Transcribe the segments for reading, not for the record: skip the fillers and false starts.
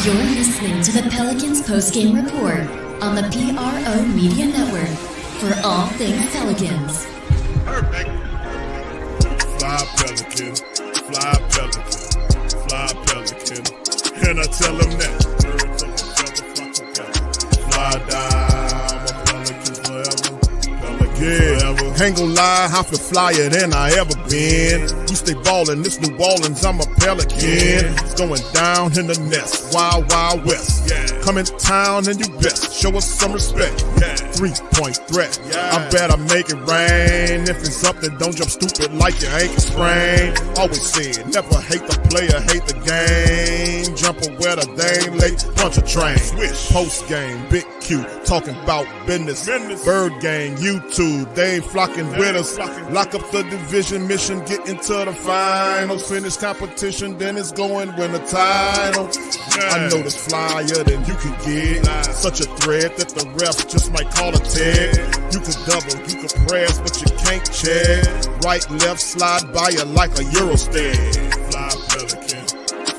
You're listening to the Pelicans Postgame Report on the PRO Media Network for all things Pelicans. Perfect. Fly Pelican, fly Pelican, fly Pelican. And I tell them that birds of a feather flock together. Fly down, I'm a Pelican forever. Pelican forever. Ain't gon' lie, I feel flyer than I ever been. We stay ballin', this New Orleans, I'm a Pelican. It's going down in the nest, wild, wild west. Come in town and you best show us some respect. 3-point threat, I better make it rain. If it's something, don't jump stupid like your ankle sprain. Always said, never hate the player, hate the game. Jumpin' where the dame late, punch a train. Post game, Big Q, talking about business. Bird gang, YouTube, they ain't flocking with us. Lock up the division mission, get into the finals. Finish competition, then it's going win the title. I know this flyer than you can get. Such a threat that the refs just might call a tag. You could double, you could press, but you can't check. Right, left, slide by you like a Eurostep. Fly Pelican,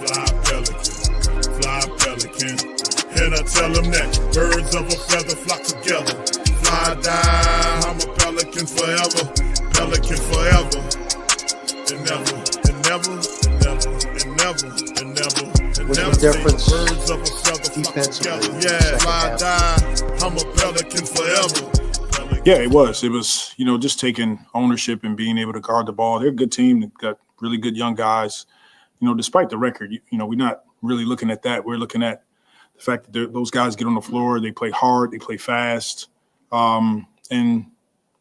fly Pelican, fly Pelican. And I tell them that birds of a feather flock together. Fly down, I'm a Pelican forever. Pelican forever. And never, and never, and never, and never, and never. What's the difference Birds of a feather flock together. Yeah, fly down, I'm a Pelican forever. Yeah, it was. It was, just taking ownership and being able to guard the ball. They're a good team. They've got really good young guys. Despite the record, we're not really looking at that. We're looking at the fact that those guys get on the floor. They play hard. They play fast. And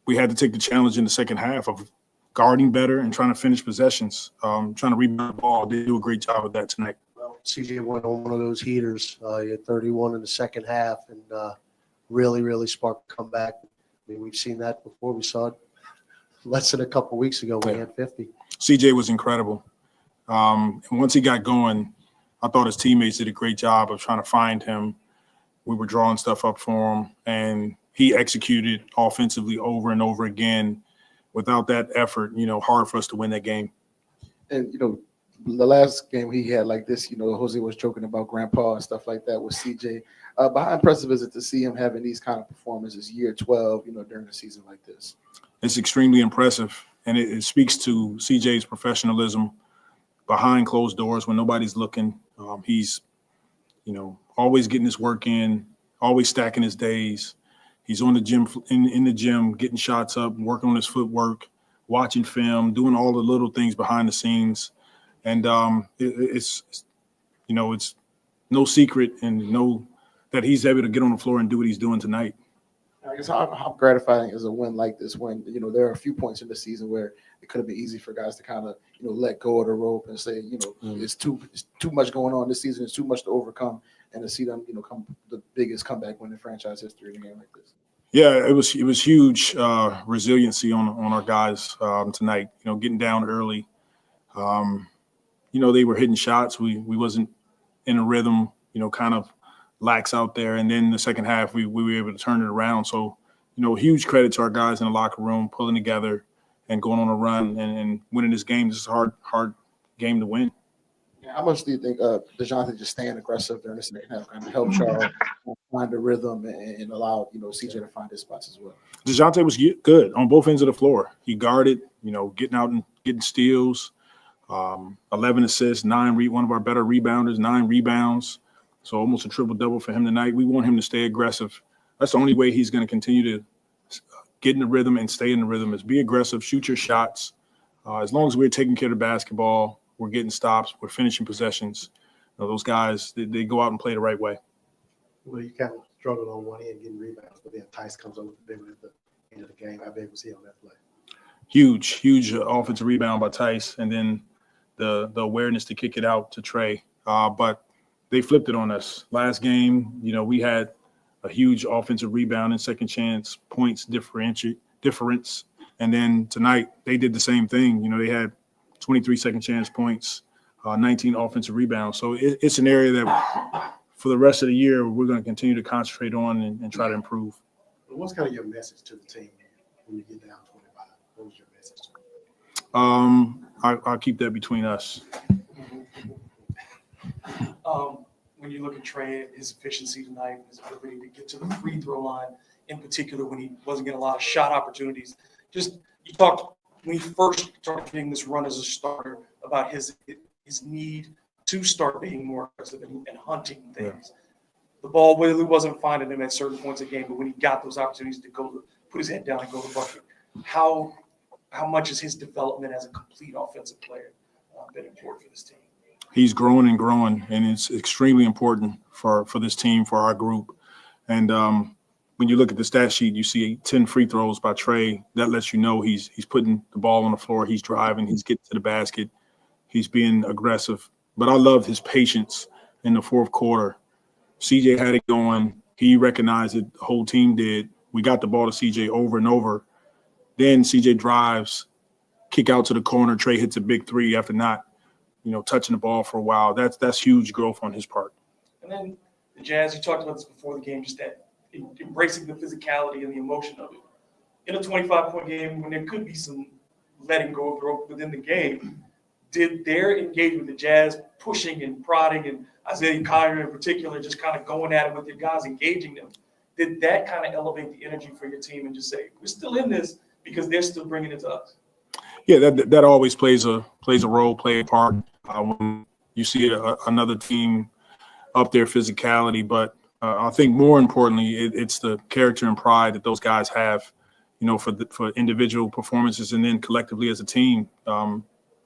we had to take the challenge in the second half of guarding better and trying to finish possessions, trying to rebound the ball. They do a great job of that tonight. Well, CJ went on one of those heaters. He had 31 in the second half and really, really sparked a comeback. I mean, we've seen that before. We saw it less than a couple weeks ago when he had 50. CJ was incredible. And once he got going, I thought his teammates did a great job of trying to find him. We were drawing stuff up for him, and he executed offensively over and over again. Without that effort, hard for us to win that game. And, the last game he had like this, Jose was joking about grandpa and stuff like that with CJ. But how impressive is it to see him having these kind of performances year 12, during a season like this? It's extremely impressive, and it speaks to CJ's professionalism behind closed doors when nobody's looking. He's, always getting his work in, always stacking his days. He's on the gym in the gym, getting shots up, working on his footwork, watching film, doing all the little things behind the scenes. And it's no secret and that he's able to get on the floor and do what he's doing tonight. I guess how gratifying is a win like this when, there are a few points in the season where it could have been easy for guys to kind of, let go of the rope and say, it's too much going on this season. It's too much to overcome. And to see them, come the biggest comeback win in franchise history in a game like this. Yeah, it was huge resiliency on our guys tonight. Getting down early. They were hitting shots. We wasn't in a rhythm. Kind of lax out there. And then the second half, we were able to turn it around. So, huge credit to our guys in the locker room pulling together and going on a run and winning this game. This is a hard game to win. How much do you think Dejounte just staying aggressive during the second half kind of helped Charles find the rhythm and allow CJ to find his spots as well? Dejounte was good on both ends of the floor. He guarded, getting out and getting steals, 11 assists, one of our better rebounders, 9 rebounds. So almost a triple-double for him tonight. We want him to stay aggressive. That's the only way he's going to continue to get in the rhythm and stay in the rhythm is be aggressive, shoot your shots. As long as we're taking care of the basketball, we're getting stops, we're finishing possessions. Those guys, they go out and play the right way. Well, you kind of struggled on one end getting rebounds, but then Tice comes over the at the end of the game. How big was he on that play? Huge offensive rebound by Tice, and then the awareness to kick it out to Trey. But they flipped it on us. Last game, we had a huge offensive rebound and second chance points difference. And then tonight they did the same thing. They had 23 second chance points, 19 offensive rebounds. So it's an area that for the rest of the year, we're going to continue to concentrate on and try to improve. What's kind of your message to the team when you get down 25? What was your message to them? I'll keep that between us. When when you look at Trey, his efficiency tonight, his ability to get to the free throw line, in particular when he wasn't getting a lot of shot opportunities. Just you talked when he first started getting this run as a starter about his need to start being more aggressive and hunting things. Yeah. The ball really wasn't finding him at certain points of the game, but when he got those opportunities to go put his head down and go to the bucket, how much is his development as a complete offensive player been important for this team? He's growing and growing, and it's extremely important for this team, for our group. And when you look at the stat sheet, you see 10 free throws by Trey. That lets you know he's putting the ball on the floor, he's driving, he's getting to the basket, he's being aggressive. But I love his patience in the fourth quarter. CJ had it going. He recognized it. The whole team did. We got the ball to CJ over and over. Then CJ drives, kick out to the corner. Trey hits a big three after not, touching the ball for a while. That's huge growth on his part. And then the Jazz, you talked about this before the game, just that embracing the physicality and the emotion of it. In a 25-point game, when there could be some letting go of the rope within the game, did their engagement, the Jazz pushing and prodding, and Isaiah Collier in particular, just kind of going at it with your guys, engaging them, did that kind of elevate the energy for your team and just say, we're still in this because they're still bringing it to us? Yeah, that always plays a role, play a part when you see another team up their physicality. But I think more importantly, it's the character and pride that those guys have, for individual performances and then collectively as a team.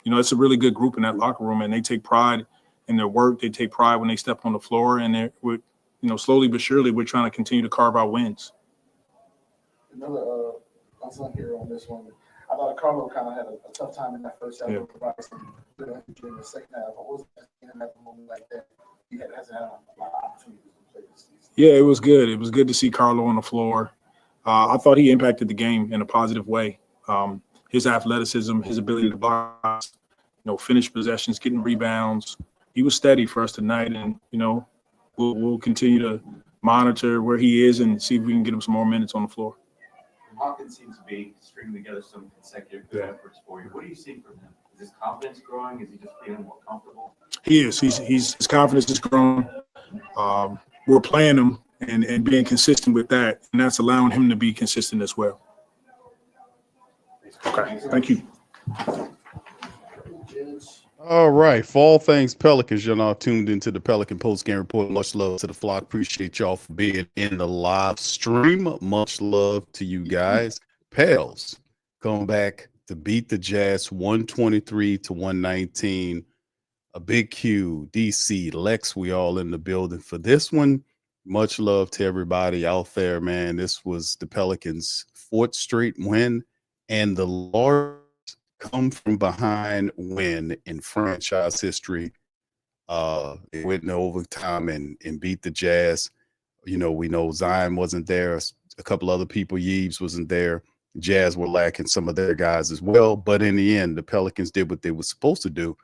It's a really good group in that locker room, and they take pride in their work. They take pride when they step on the floor, and slowly but surely, we're trying to continue to carve out wins. Another unsung hero on this one. I thought Carlo kind of had a tough time in that first half. Yeah. During the second half, what was that in that moment like that? He hasn't had a lot of opportunities to play this season. Yeah, it was good. It was good to see Carlo on the floor. I thought he impacted the game in a positive way. His athleticism, his ability to box, finish possessions, getting rebounds. He was steady for us tonight, and we'll continue to monitor where he is and see if we can get him some more minutes on the floor. Hawkins seems to be stringing together some consecutive good efforts for you. What do you see from him? Is his confidence growing? Is he just feeling more comfortable? He is. His confidence is growing. We're playing him and being consistent with that, and that's allowing him to be consistent as well. Okay, thank you. All right, for all things Pelicans, you're now tuned into the Pelican Postgame Report. Much love to the flock. Appreciate y'all for being in the live stream. Much love to you guys. Pels going back to beat the Jazz 123-119. A big Q, DC, Lex, we all in the building for this one. Much love to everybody out there, man. This was the Pelicans' 4th straight win and the largest come from behind win in franchise history. It went in overtime and beat the Jazz. We know Zion wasn't there. A couple other people, Yeeves wasn't there. Jazz were lacking some of their guys as well. But in the end, the Pelicans did what they were supposed to do,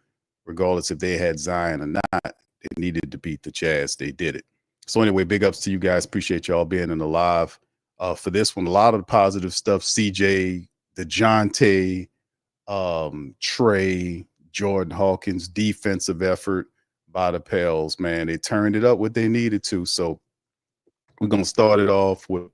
regardless if they had Zion or not. They needed to beat the Jazz. They did it. So anyway, big ups to you guys. Appreciate y'all being in the live for this one. A lot of positive stuff. CJ, Dejounte, Trey, Jordan Hawkins, defensive effort by the Pels, man. They turned it up what they needed to. So we're going to start it off with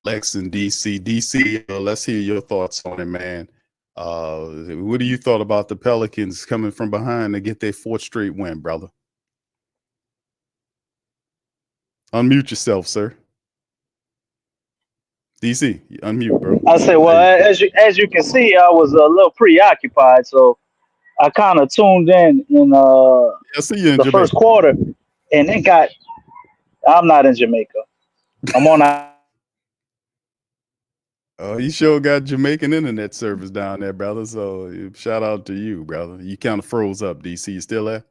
Lex and DC. DC, let's hear your thoughts on it, man. What do you thought about the Pelicans coming from behind to get their 4th straight win, brother? Unmute yourself, sir. DC, unmute, bro. I say, well, as you can see, I was a little preoccupied, so I kind of tuned in I see you in the Jamaica. first quarter, and then I'm not in Jamaica. I'm on. Oh, you sure got Jamaican internet service down there, brother. So shout out to you, brother. You kind of froze up, DC. You still there?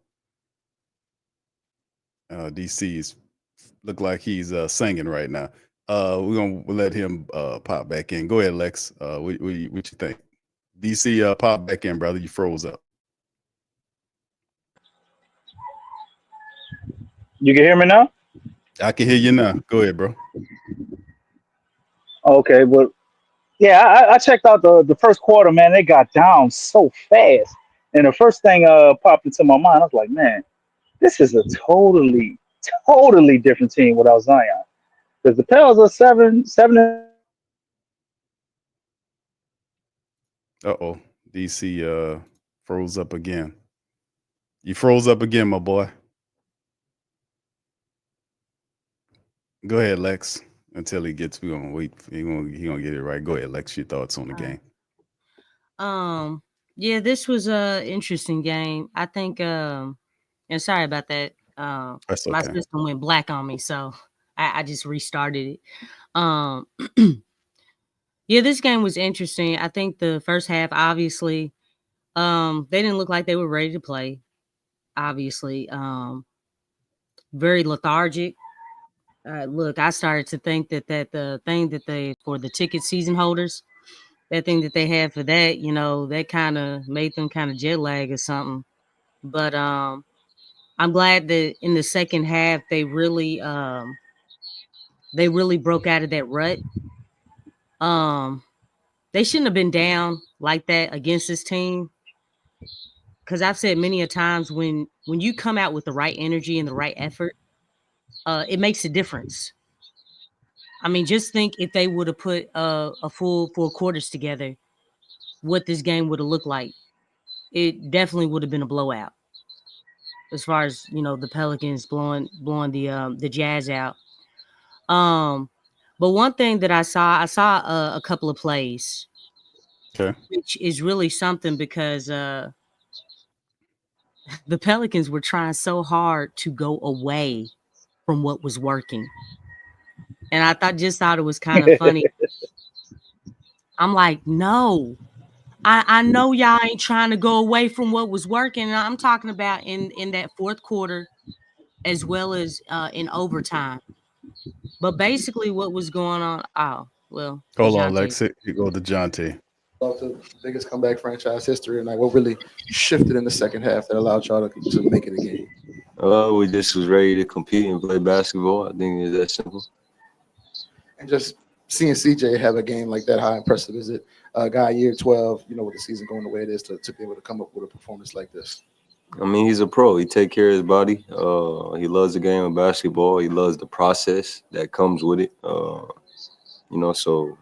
DC's look like he's singing right now. We're gonna let him pop back in. Go ahead, Lex. What you think? DC, pop back in, brother. You froze up. You can hear me now? I can hear you now. Go ahead, bro. Okay, but yeah, I checked out the first quarter, man. They got down so fast, and the first thing popped into my mind. I was like, man, this is a totally totally different team without Zion. Because the Pels are seven. Uh-oh. DC froze up again. You froze up again, my boy. Go ahead, Lex. Until he gets, we're gonna wait. He gonna get it right. Go ahead, Lex. Your thoughts on the game. Yeah, this was a interesting game. I think and sorry about that. That's My okay. system went black on me, so I just restarted it. Yeah, this game was interesting. I think the first half, obviously, they didn't look like they were ready to play. Obviously, very lethargic. Look, I started to think that the thing that they for the ticket season holders, that thing that they had for that, that kind of made them kind of jet lag or something. But I'm glad that in the second half they really broke out of that rut. They shouldn't have been down like that against this team. Because I've said many a times when you come out with the right energy and the right effort, it makes a difference. I mean, just think if they would have put a full 4 quarters together, what this game would have looked like. It definitely would have been a blowout. As far as the Pelicans blowing the Jazz out. But one thing that I saw a couple of plays, Okay. which is really something because the Pelicans were trying so hard to go away from what was working. And I thought it was kind of funny. I'm like, no, I know y'all ain't trying to go away from what was working. And I'm talking about in that fourth quarter as well as in overtime. But basically what was going on, Hold on, Dejounte. Lex. You go to Dejounte. The biggest comeback franchise history, and like what really shifted in the second half that allowed y'all to make it a game. We just was ready to compete and play basketball. I think it's that simple. And just seeing CJ have a game like that, how impressive is it? Guy year 12, with the season going the way it is, to be able to come up with a performance like this. I mean, he's a pro. He take care of his body. He loves the game of basketball. He loves the process that comes with it. So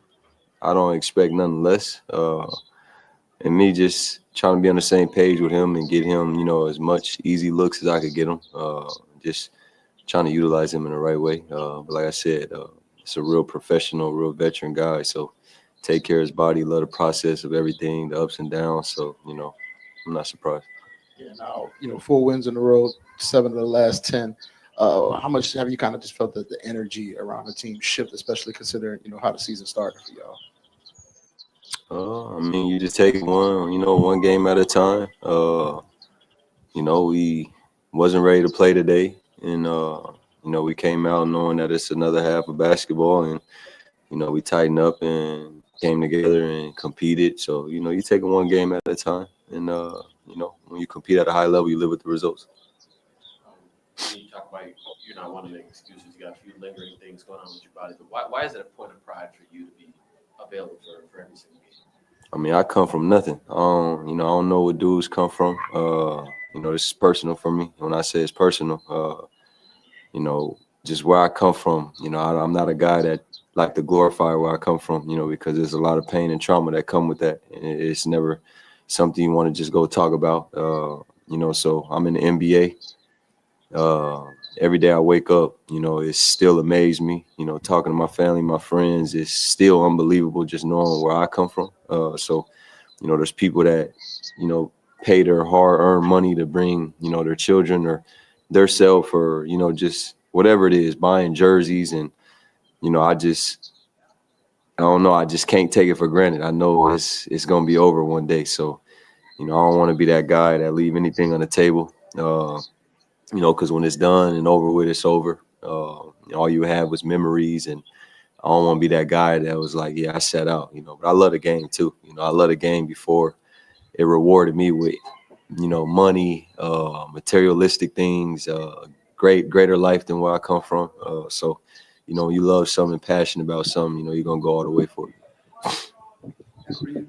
I don't expect nothing less. And me just trying to be on the same page with him and get him, as much easy looks as I could get him. Just trying to utilize him in the right way. But like I said, it's a real professional, real veteran guy. So take care of his body, love the process of everything, the ups and downs. So, I'm not surprised. Yeah, now, 4 wins in a row, 7 of the last 10. How much have you kind of just felt that the energy around the team shift, especially considering, how the season started for y'all? I mean, you just take it one game at a time. We wasn't ready to play today. And, we came out knowing that it's another half of basketball. And, we tightened up and came together and competed. So, you take it one game at a time. And, when you compete at a high level, you live with the results. You talk about you're not wanting to make excuses. You got a few lingering things going on with your body. But why is it a point of pride for you to be available for every single game? I mean, I come from nothing. I don't know what dudes come from. This is personal for me. When I say it's personal, just where I come from, I'm not a guy that like to glorify where I come from, because there's a lot of pain and trauma that come with that. And it's never something you want to just go talk about. So I'm in the NBA. Every day I wake up, it still amazes me, talking to my family, my friends, it's still unbelievable just knowing where I come from. So, there's people that, pay their hard-earned money to bring, their children or their self or, just whatever it is, buying jerseys. And, I don't know. I just can't take it for granted. I know it's going to be over one day. So, I don't want to be that guy that leave anything on the table. Because when it's done and over with, it's over. All you have was memories, and I don't want to be that guy that was like, yeah, I sat out, But I love the game too. I love the game before it rewarded me with, money, materialistic things, greater life than where I come from. So, when you love something, passionate about something, you're gonna go all the way for it. And for you,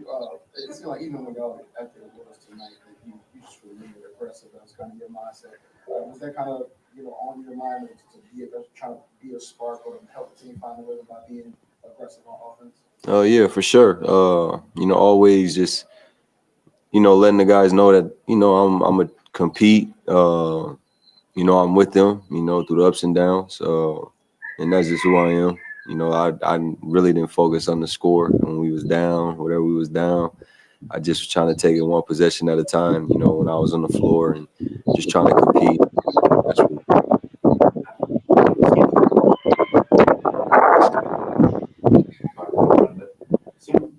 it seemed like even when y'all after the Bulls tonight, that you just really aggressive. That was kind of your mindset. Was that kind of on your mind to be trying to be a spark or help the team find a rhythm by being aggressive on offense? Yeah, for sure. Always just letting the guys know that I'm gonna compete. I'm with them. Through the ups and downs. And that's just who I am. I really didn't focus on the score when we was down, whatever we was down. I just was trying to take it one possession at a time, when I was on the floor and just trying to compete. That's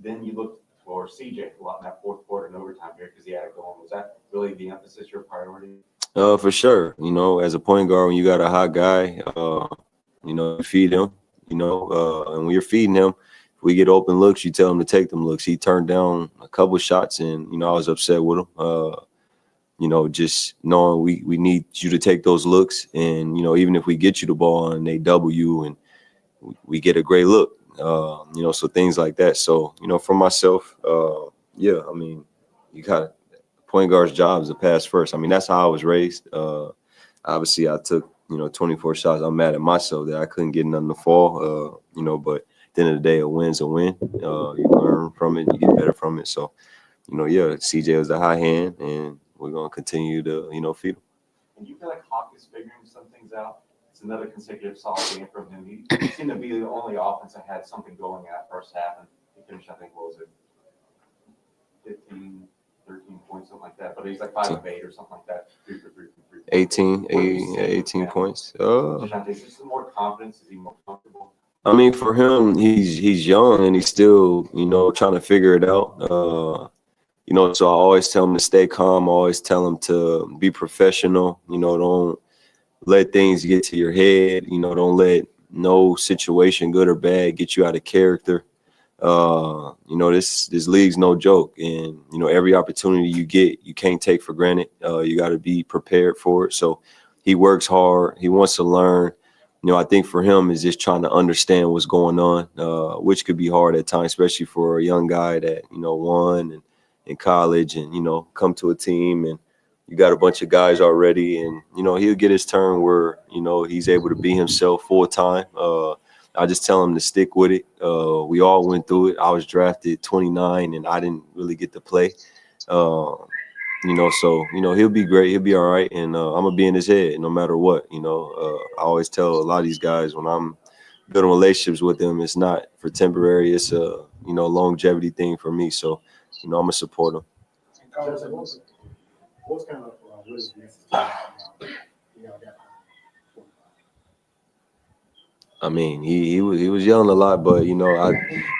Then you looked for CJ a lot in that fourth quarter and overtime here because he had it going. Was that really the emphasis, your priority? For sure. As a point guard, when you got a hot guy, you feed him, and when you're feeding him, if we get open looks, you tell him to take them looks. He turned down a couple shots and, I was upset with him. Just knowing we need you to take those looks. And, even if we get you the ball and they double you and we get a great look, so things like that. So, for myself, you got point guard's job is to pass first. That's how I was raised. Obviously, I took, 24 shots. I'm mad at myself that I couldn't get nothing to fall, but at the end of the day, a win's a win. You learn from it, you get better from it. So, CJ was a high hand, and we're going to continue to, feed him. And you feel like Hawk is figuring some things out? It's another consecutive solid game from him. He seemed to be the only offense that had something going in that first half, and he finished, I think, what was it, 15, 13 points, something like that. But he's like 5 of 8 or something like that. 3 for 3 from 3. 18 points. Dejounte, is this more confidence? Is he more comfortable? For him, he's young and he's still, trying to figure it out. So I always tell him to stay calm. I always tell him to be professional. Don't let things get to your head. Don't let no situation, good or bad, get you out of character. This league's no joke, and every opportunity you get, you can't take for granted. You got to be prepared for it. So he works hard. He wants to learn. I think for him is just trying to understand what's going on, which could be hard at times, especially for a young guy that won and in college and come to a team and you got a bunch of guys already, and he'll get his turn where he's able to be himself full time. I just tell him to stick with it. We all went through it. I was drafted 29 and I didn't really get to play. So he'll be great. He'll be all right. And I'm gonna be in his head no matter what. I always tell a lot of these guys when I'm building relationships with them, it's not for temporary. It's a longevity thing for me. So I'm gonna support him. What's kind of Willie's message? He was yelling a lot, but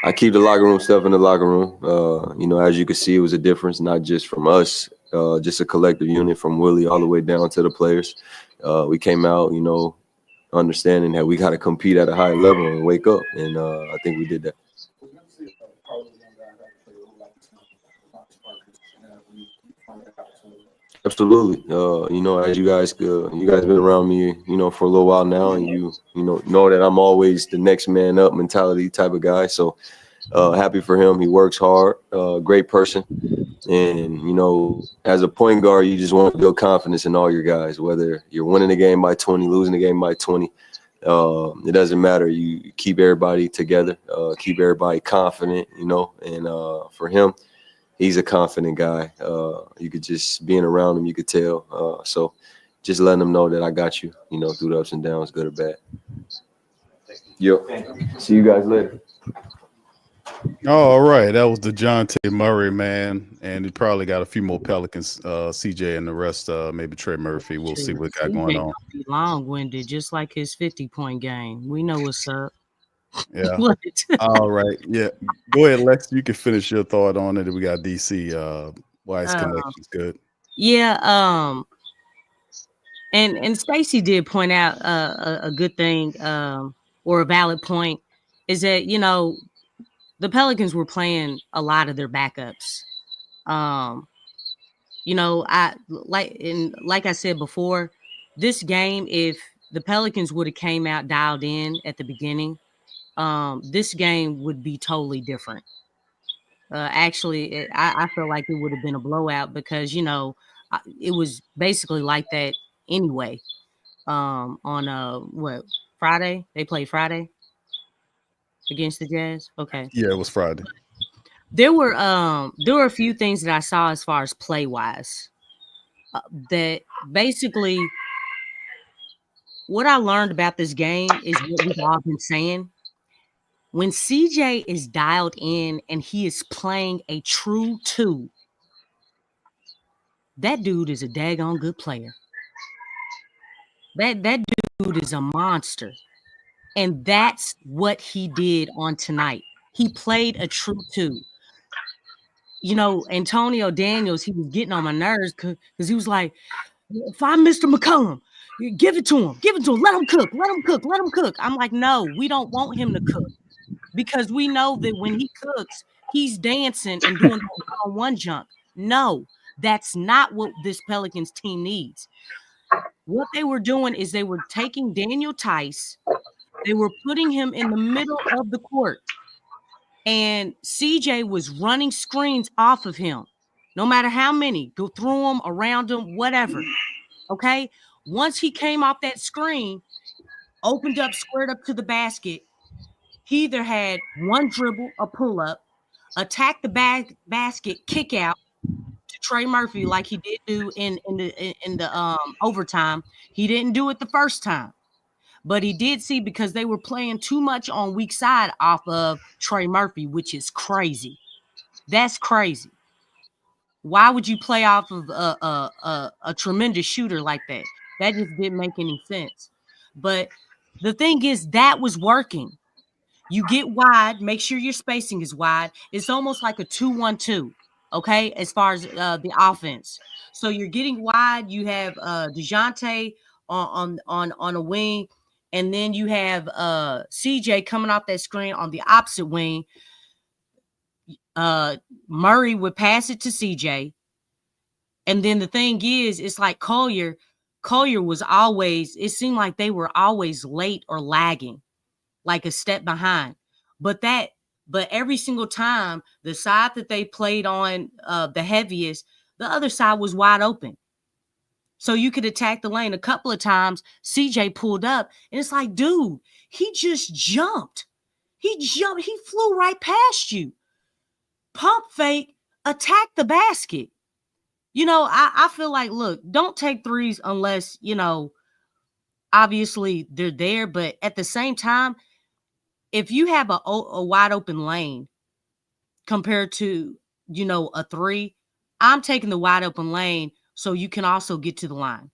I keep the locker room stuff in the locker room. As you can see, it was a difference, not just from us, just a collective unit from Willie all the way down to the players. We came out, understanding that we got to compete at a high level and wake up, and I think we did that. Absolutely. As you guys been around me, for a little while now, and you know that I'm always the next man up mentality type of guy. So happy for him. He works hard, great person. And, as a point guard, you just want to build confidence in all your guys, whether you're winning the game by 20, losing the game by 20. It doesn't matter. You keep everybody together, keep everybody confident, and for him, he's a confident guy. You could just being around him, you could tell. So just letting him know that I got you, through the ups and downs, good or bad. Yep. See you guys later. All right. That was Dejounte Murray, man. And he probably got a few more Pelicans, CJ and the rest, maybe Trey Murphy. We'll see what got going on. Long-winded, just like his 50-point game. We know what's up. Yeah. All right. Yeah. Go ahead, Lex. You can finish your thought on it. We got DC. Why his connection's good. Yeah. And Stacey did point out a good thing, or a valid point, is that the Pelicans were playing a lot of their backups. Like I said before, this game, if the Pelicans would have came out dialed in at the beginning, this game would be totally different. Actually, I feel like it would have been a blowout because, it was basically like that anyway. on what, Friday? They played Friday against the Jazz. Okay. Yeah, it was Friday. There were a few things that I saw as far as play wise that basically what I learned about this game is what we've all been saying. When CJ is dialed in and he is playing a true 2, that dude is a daggone good player. That dude is a monster. And that's what he did on tonight. He played a true 2. You know, Antonio Daniels, he was getting on my nerves because he was like, if I'm Mr. McCollum, give it to him. Give it to him. Let him cook. Let him cook. Let him cook. I'm like, no, we don't want him to cook because we know that when he cooks, he's dancing and doing one-on-one junk. No, that's not what this Pelicans team needs. What they were doing is they were taking Daniel Tice, they were putting him in the middle of the court, and CJ was running screens off of him, no matter how many, go through him, around him, whatever. Okay? Once he came off that screen, opened up, squared up to the basket, he either had one dribble, a pull-up, attack the basket, kick out to Trey Murphy like he did do in the overtime. He didn't do it the first time, but he did see because they were playing too much on weak side off of Trey Murphy, which is crazy. That's crazy. Why would you play off of a tremendous shooter like that? That just didn't make any sense. But the thing is, that was working. You get wide, make sure your spacing is wide. It's almost like a 2-1-2, okay, as far as the offense. So you're getting wide. You have Dejounte on a wing, and then you have CJ coming off that screen on the opposite wing. Murray would pass it to CJ. And then the thing is, it's like Collier was always, it seemed like they were always late or lagging, like a step behind. But every single time, the side that they played on the heaviest, the other side was wide open. So you could attack the lane. A couple of times, CJ pulled up, and it's like, dude, he just jumped. He flew right past you. Pump fake, attack the basket. You know, I feel like, look, don't take threes unless, you know, obviously they're there. But at the same time, if you have a wide open lane compared to, you know, a 3, I'm taking the wide open lane so you can also get to the line.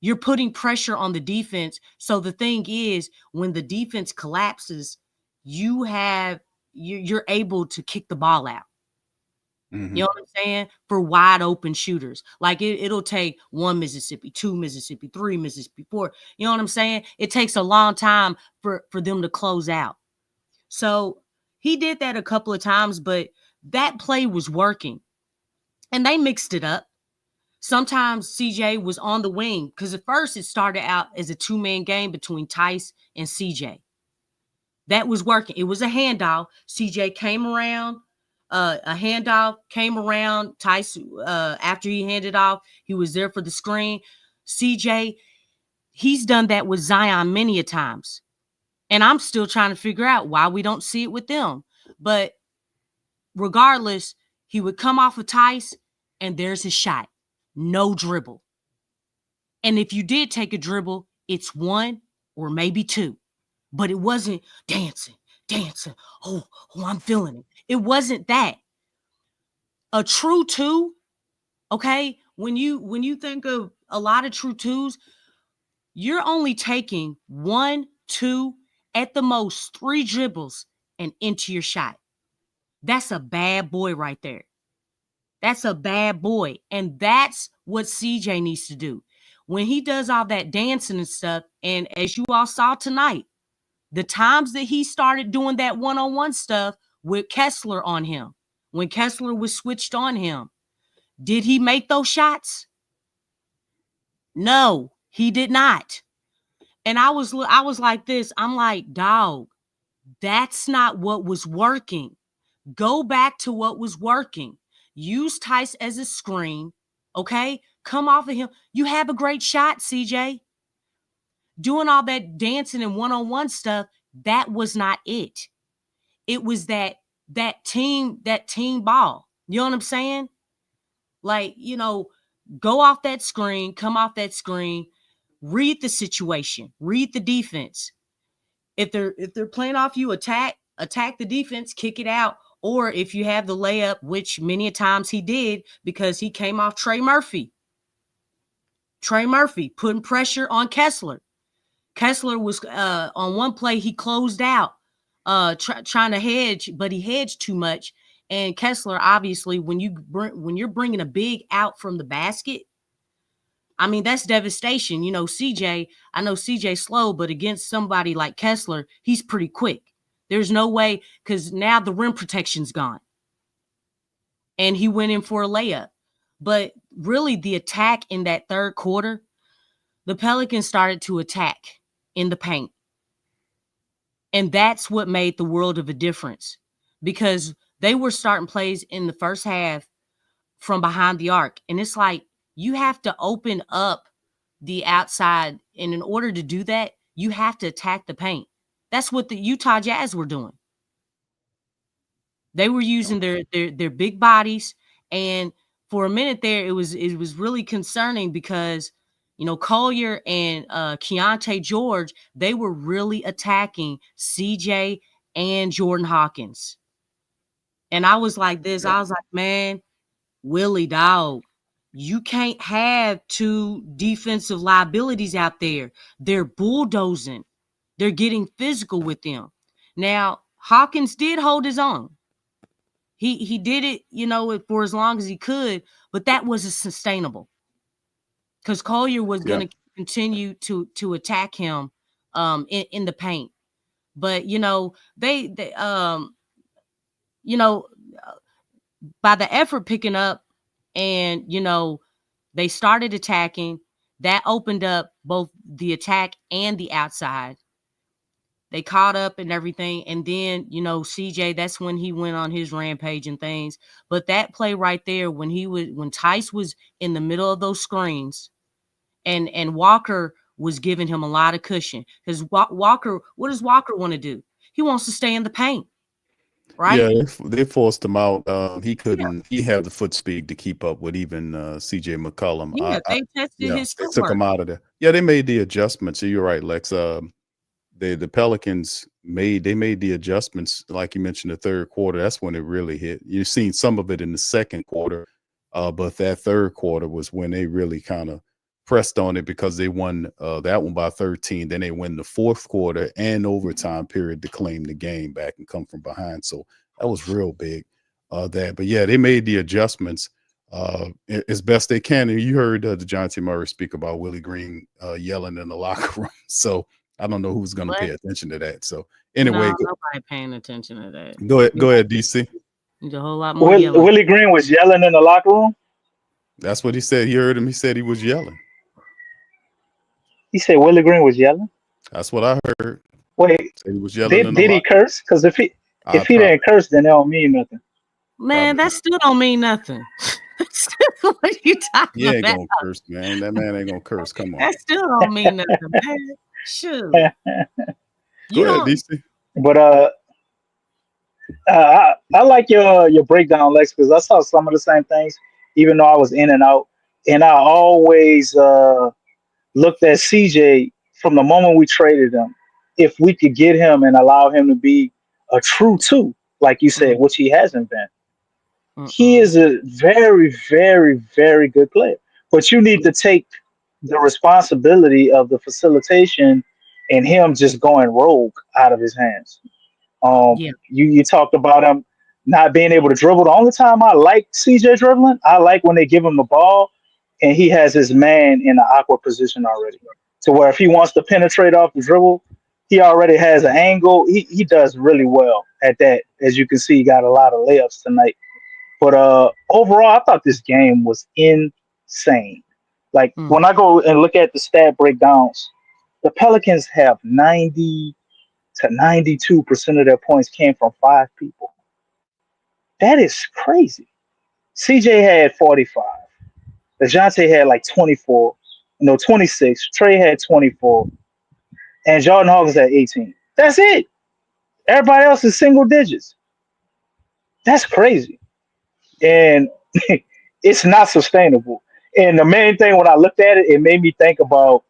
You're putting pressure on the defense. So the thing is, when the defense collapses, you're able to kick the ball out. Mm-hmm. You know what I'm saying? For wide open shooters. Like it'll take 1 Mississippi, 2 Mississippi, 3 Mississippi, 4. You know what I'm saying? It takes a long time for them to close out. So he did that a couple of times, but that play was working. And they mixed it up. Sometimes CJ was on the wing because at first it started out as a 2-man game between Tice and CJ. That was working. It was a handoff. CJ came around. A handoff came around. Tice, after he handed off, he was there for the screen. CJ, he's done that with Zion many a times. And I'm still trying to figure out why we don't see it with them. But regardless, he would come off of Tice, and there's his shot. No dribble. And if you did take a dribble, it's 1 or maybe 2. But it wasn't dancing. Oh, I'm feeling it. It wasn't that. A true 2, okay? When you think of a lot of true 2s, you're only taking 1, 2, at the most 3 dribbles and into your shot. That's a bad boy right there. That's a bad boy. And that's what CJ needs to do. When he does all that dancing and stuff, and as you all saw tonight, the times that he started doing that one-on-one stuff with Kessler on him, when Kessler was switched on him, did he make those shots? No, he did not. And I was like this. I'm like, dog, that's not what was working. Go back to what was working. Use Tice as a screen, okay? Come off of him. You have a great shot, CJ. doing all that dancing and one-on-one stuff, that was not it. It was that team ball. You know what I'm saying? Like, go off that screen, come off that screen, read the situation, read the defense. If they're playing off you, attack the defense, kick it out. Or if you have the layup, which many a times he did because he came off Trey Murphy. Trey Murphy putting pressure on Kessler. Kessler was on one play, he closed out, trying to hedge, but he hedged too much. And Kessler, obviously, when you're bringing a big out from the basket, I mean, that's devastation. CJ, I know CJ's slow, but against somebody like Kessler, he's pretty quick. There's no way, because now the rim protection's gone. And he went in for a layup. But really, the attack in that third quarter, the Pelicans started to attack in the paint. And that's what made the world of a difference, because they were starting plays in the first half from behind the arc. And it's like, you have to open up the outside. And in order to do that, you have to attack the paint. That's what the Utah Jazz were doing. They were using their big bodies. And for a minute there, it was really concerning because, Collier and Keontae George, they were really attacking CJ and Jordan Hawkins. And I was like this. I was like, man, Willie, dog, you can't have two defensive liabilities out there. They're bulldozing. They're getting physical with them. Now, Hawkins did hold his own. He did it, for as long as he could, but that wasn't sustainable because Collier was going to continue to attack him in the paint. But, they by the effort picking up and, they started attacking, that opened up both the attack and the outside. They caught up and everything. And then, CJ, that's when he went on his rampage and things. But that play right there, when Tice was in the middle of those screens and Walker was giving him a lot of cushion. Because Walker, what does Walker want to do? He wants to stay in the paint. Right? Yeah, they forced him out. He couldn't. He had the foot speed to keep up with even CJ McCollum. Yeah, they tested his footwork. They took him out of there. Yeah, they made the adjustments. So you're right, Lex. The Pelicans made the adjustments, like you mentioned, the third quarter. That's when it really hit. You've seen some of it in the second quarter, but that third quarter was when they really kind of pressed on it because they won that one by 13. Then they win the fourth quarter and overtime period to claim the game back and come from behind. So that was real big. But yeah, they made the adjustments as best they can. And you heard Dejounte Murray speak about Willie Green yelling in the locker room. So I don't know who's going to pay attention to that. So anyway, nobody paying attention to that. Go ahead, DC. Need a whole lot more yelling. Willie Green was yelling in the locker room. That's what he said. You heard him. He said he was yelling. He said Willie Green was yelling. That's what I heard. Wait, he was yelling. Did he curse? Because if he didn't curse, then it don't mean nothing. Man, that still don't mean nothing. What are you talking about? He ain't gonna curse, man. That man ain't gonna curse. Come on. That still don't mean nothing, man. Sure. Go ahead, DC. But I like your breakdown, Lex, because I saw some of the same things, even though I was in and out. And I always looked at CJ from the moment we traded him. If we could get him and allow him to be a true two, like you said, which he hasn't been. He is a very, very, very good player. But you need to take the responsibility of the facilitation and him just going rogue out of his hands. You talked about him not being able to dribble. The only time I like CJ dribbling, I like when they give him the ball and he has his man in an awkward position already. To where if he wants to penetrate off the dribble, he already has an angle. He does really well at that. As you can see, he got a lot of layups tonight. But overall, I thought this game was insane. Like when I go and look at the stat breakdowns, the Pelicans have 90 to 92% of their points came from 5 people. That is crazy. CJ had 45. Dejounte had like 24. 26. Trey had 24. and Jordan Hawkins at 18. That's it. Everybody else is single digits. That's crazy. And it's not sustainable. And the main thing when I looked at it, it made me think about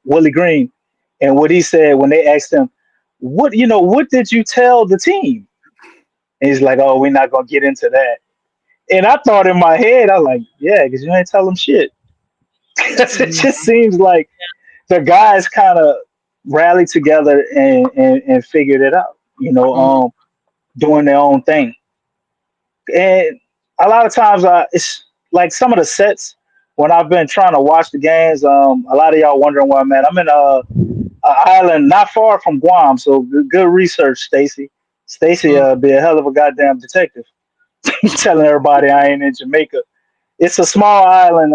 Willie Green and what he said when they asked him, what did you tell the team? And he's like, oh, we're not gonna get into that. And I thought in my head, I was like, yeah, because you ain't tell them shit. It just seems like the guys kind of rallied together and figured it out, doing their own thing. And a lot of times, it's like some of the sets when I've been trying to watch the games. A lot of y'all wondering where I'm at. I'm in an island not far from Guam, so good research, Stacy. Stacy be a hell of a goddamn detective. Telling everybody I ain't in Jamaica. It's a small island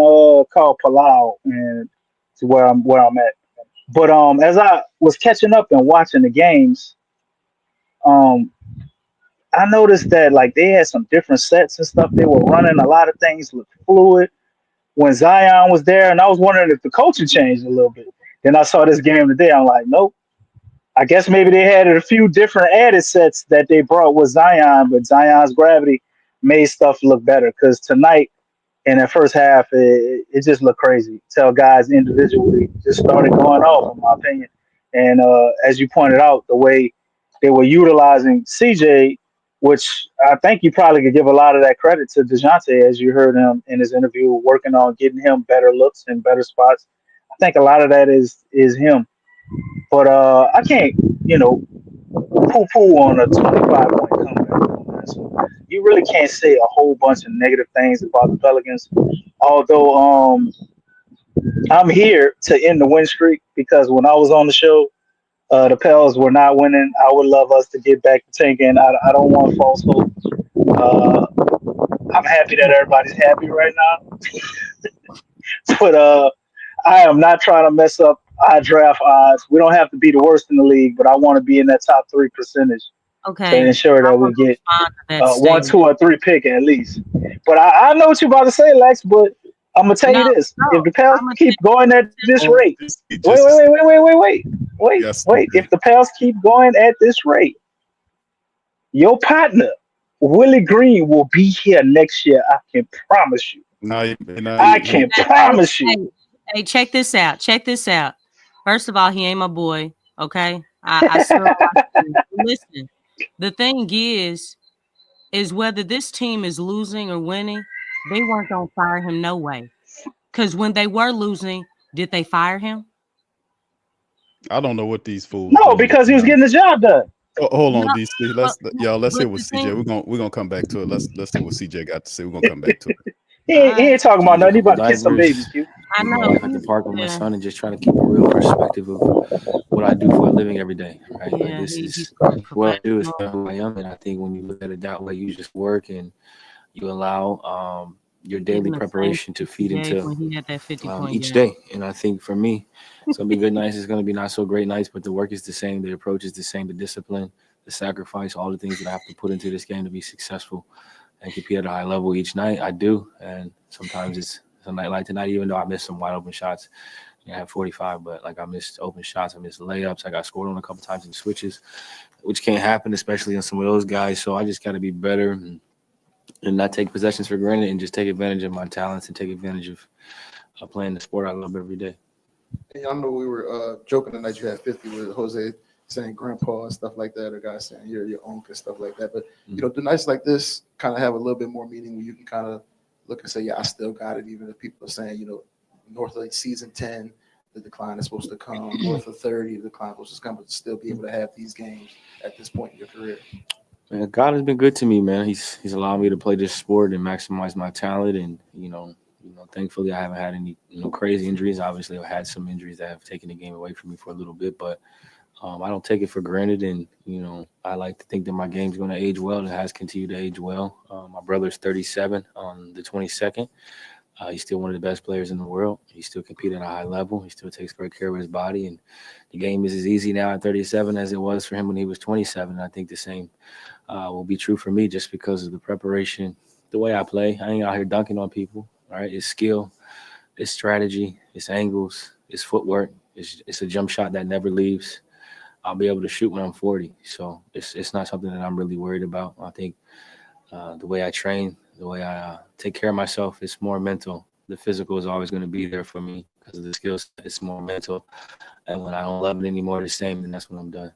called Palau, and it's where I'm at. But as I was catching up and watching the games, I noticed that like they had some different sets and stuff. They were running a lot of things looked fluid when Zion was there, and I was wondering if the coaching changed a little bit. Then I saw this game today. I'm like, nope. I guess maybe they had a few different added sets that they brought with Zion, but Zion's gravity made stuff look better. Because tonight in that first half, it just looked crazy. Tell guys individually just started going off, in my opinion. And as you pointed out, the way they were utilizing CJ, which I think you probably could give a lot of that credit to Dejounte, as you heard him in his interview, working on getting him better looks and better spots. I think a lot of that is him. But I can't, poo-poo on a 25-point comeback. So you really can't say a whole bunch of negative things about the Pelicans. Although I'm here to end the win streak because when I was on the show, the Pels were not winning. I would love us to get back to tanking. I don't want false hope. I'm happy that everybody's happy right now. But I am not trying to mess up our draft odds. We don't have to be the worst in the league, but I want to be in that top 3 percentage to ensure that we get 1, 2, or 3 pick at least. But I know what you're about to say, Lex, but I'm going to tell you this. If the Pels keep going at this rate, wait. If the Pels keep going at this rate, your partner, Willie Green, will be here next year. I can promise you. I can promise you. Hey, check this out. First of all, he ain't my boy. Okay, I still listen. The thing is whether this team is losing or winning, they weren't gonna fire him no way. Because when they were losing, did they fire him? I don't know what these fools. No, because he was getting the job done. Oh, hold on, DC. Let's hear what CJ. We're gonna come back to it. Let's hear what CJ got to say. We're gonna come back to it. He ain't talking about nothing. He about to kiss some babies. I know. I like to park with my son and just try to keep a real perspective of what I do for a living every day. Right? Yeah, like this is what I do is who I am, and I think when you look at it that way, you just work and you allow your daily preparation to feed into each day. And I think for me, it's gonna be good nights. It's gonna be not so great nights, but the work is the same. The approach is the same. The discipline, the sacrifice, all the things that I have to put into this game to be successful and compete at a high level each night. I do, and sometimes it's a night like tonight. Even though I missed some wide open shots, I had 45, but like I missed open shots, I missed layups. I got scored on a couple times in switches, which can't happen, especially on some of those guys. So I just got to be better and not take possessions for granted and just take advantage of my talents and take advantage of playing the sport I love every day. And I know we were joking the night you had 50 with Jose saying grandpa and stuff like that, or guys saying you're your uncle and stuff like that. But, the nights like this kind of have a little bit more meaning where you can kind of look and say, yeah, I still got it, even if people are saying, north of season 10, the decline is supposed to come, north of 30, the decline is supposed to come, but still be able to have these games at this point in your career. Man, God has been good to me, man. He's allowed me to play this sport and maximize my talent. And, thankfully I haven't had any, crazy injuries. Obviously I've had some injuries that have taken the game away from me for a little bit, but I don't take it for granted. And, I like to think that my game's going to age well. And it has continued to age well. My brother's 37 on the 22nd. He's still one of the best players in the world. He's still competing at a high level. He still takes great care of his body. And the game is as easy now at 37 as it was for him when he was 27. And I think the same will be true for me just because of the preparation, the way I play. I ain't out here dunking on people, all right? It's skill, it's strategy, it's angles, it's footwork, It's a jump shot that never leaves. I'll be able to shoot when I'm 40. So it's not something that I'm really worried about. I think the way I train, the way I take care of myself, it's more mental. The physical is always going to be there for me because of the skill set. It's more mental. And when I don't love it anymore the same, then that's when I'm done.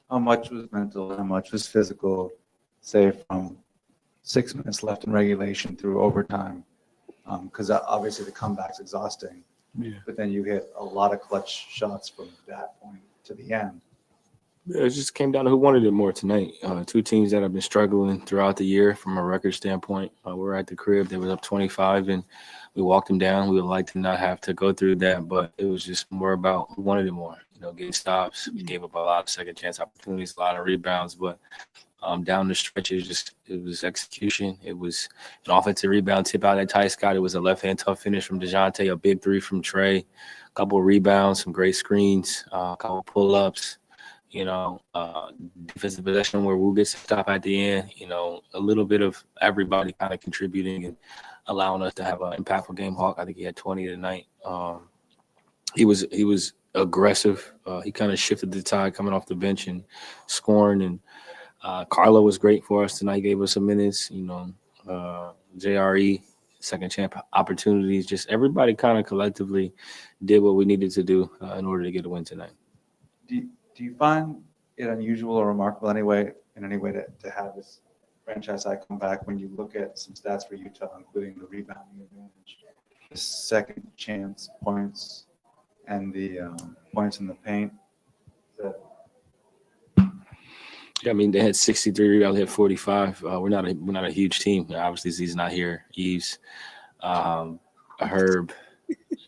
How much was mental? How much was physical, say, from 6 minutes left in regulation through overtime? Because obviously the comeback's exhausting. Yeah. But then you hit a lot of clutch shots from that point to the end. It just came down to who wanted it more tonight. Two teams that have been struggling throughout the year from a record standpoint. We're at the crib. They were up 25, and we walked them down. We would like to not have to go through that, but it was just more about who wanted it more. Getting stops. We gave up a lot of second chance opportunities, a lot of rebounds, but down the stretch, it was execution. It was an offensive rebound tip out at Ty Scott. It was a left-hand tough finish from Dejounte, a big three from Trey, a couple of rebounds, some great screens, a couple of pull-ups. Defensive possession where Wu gets a stop at the end, a little bit of everybody kind of contributing and allowing us to have an impactful game. Hawk, I think he had 20 tonight. He was aggressive. He kind of shifted the tide coming off the bench and scoring. And Carlo was great for us tonight, gave us some minutes, JRE, second chance opportunities. Just everybody kind of collectively did what we needed to do in order to get a win tonight. Do you find it unusual or remarkable in any way to have this franchise side come back when you look at some stats for Utah, including the rebounding advantage, the second chance points, and the points in the paint? Yeah, I mean, they had 63 rebounds, they had 45. We're not a huge team. Obviously, Z's not here. Eves, Herb.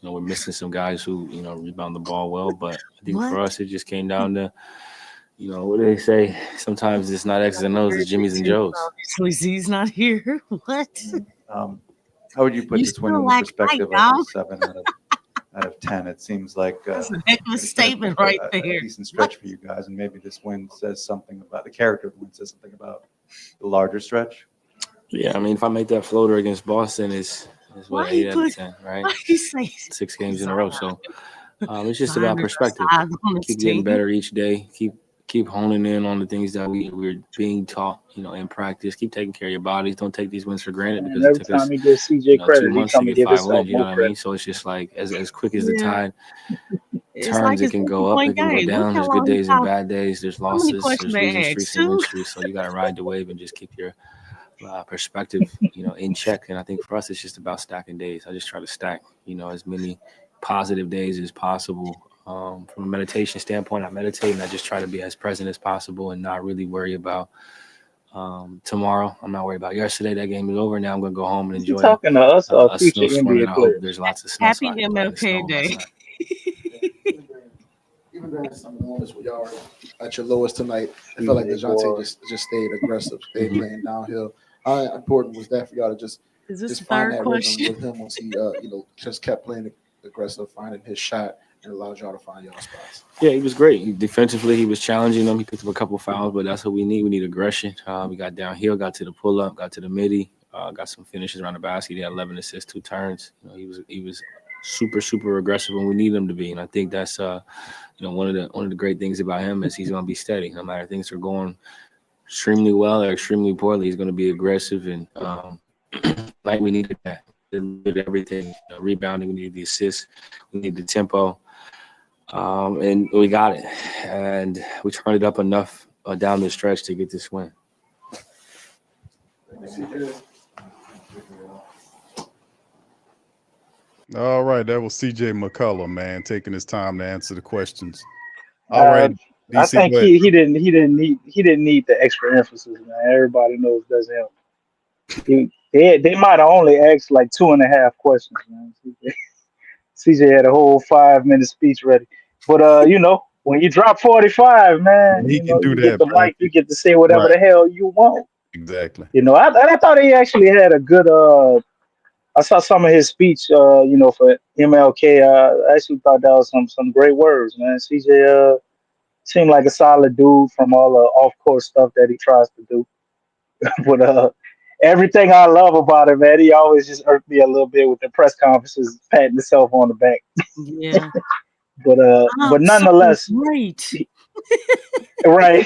We're missing some guys who, rebound the ball well. But I think for us, it just came down to, what do they say? Sometimes it's not X's and O's, it's Jimmy's and Joe's. Obviously, Z's not here. What? How would you put this one in the perspective of a 7 out of 10? It seems like that's a heck of a statement right there. A decent stretch for you guys, and maybe this win says something about the character of the win, says something about the larger stretch. Yeah, I mean, if I make that floater against Boston, it's what 8 out of 10, right? 6 games in a row. So it's just about perspective. Keep getting better each day. Keep honing in on the things that we're being taught, in practice. Keep taking care of your bodies. Don't take these wins for granted because every it took time us he gives CJ credit, 2 he months come to and get give 5 wins. himself You know more what I mean? credit. So it's just like as quick as the tide It's turns, like it can go up, it can go down. There's good days and bad days. There's losses. There's questions losing they streaks asked, and win too? streaks. So you got to ride the wave and just keep your perspective, in check. And I think for us, it's just about stacking days. I just try to stack, as many positive days as possible. From a meditation standpoint, I meditate and I just try to be as present as possible and not really worry about tomorrow. I'm not worried about yesterday. That game is over. Now I'm going to go home and enjoy talking to us or a future snowstorm. And NBA I players? hope there's lots of snow. Happy so I can play in the snow MLK on my Day. side. Even during some moments where y'all are at your lowest tonight, I felt like Dejounte just stayed aggressive, stayed playing downhill. How important was that for y'all to just find that rhythm with him once he just kept playing aggressive, finding his shot, and allowed y'all to find y'all spots? Yeah, he was great. Defensively, he was challenging them. He picked up a couple fouls, but that's what we need. We need aggression. We got downhill, got to the pull-up, got to the midi, got some finishes around the basket. He had 11 assists, 2 turns. He was super, super aggressive when we need him to be. And I think that's one of the great things about him is he's going to be steady. No matter things are going extremely well or extremely poorly, he's going to be aggressive. And like we needed that. We needed everything. Rebounding, we needed the assists, we needed the tempo. And we got it. And we turned it up enough down the stretch to get this win. All right, that was CJ McCollum, man, taking his time to answer the questions. All right, DC, I think he didn't need the extra emphasis, man. Everybody knows that's him. They might have only asked like 2.5 questions, man. CJ had a whole 5-minute speech ready. But when you drop 45, man, he can do you that, get the man. mic, you get to say whatever the hell you want. Exactly. I thought he actually had a good I saw some of his speech, for MLK. I actually thought that was some great words, man. CJ seemed like a solid dude from all the off-court stuff that he tries to do. But everything I love about him, man, he always just irked me a little bit with the press conferences, patting himself on the back. Yeah. but nonetheless, great. Right.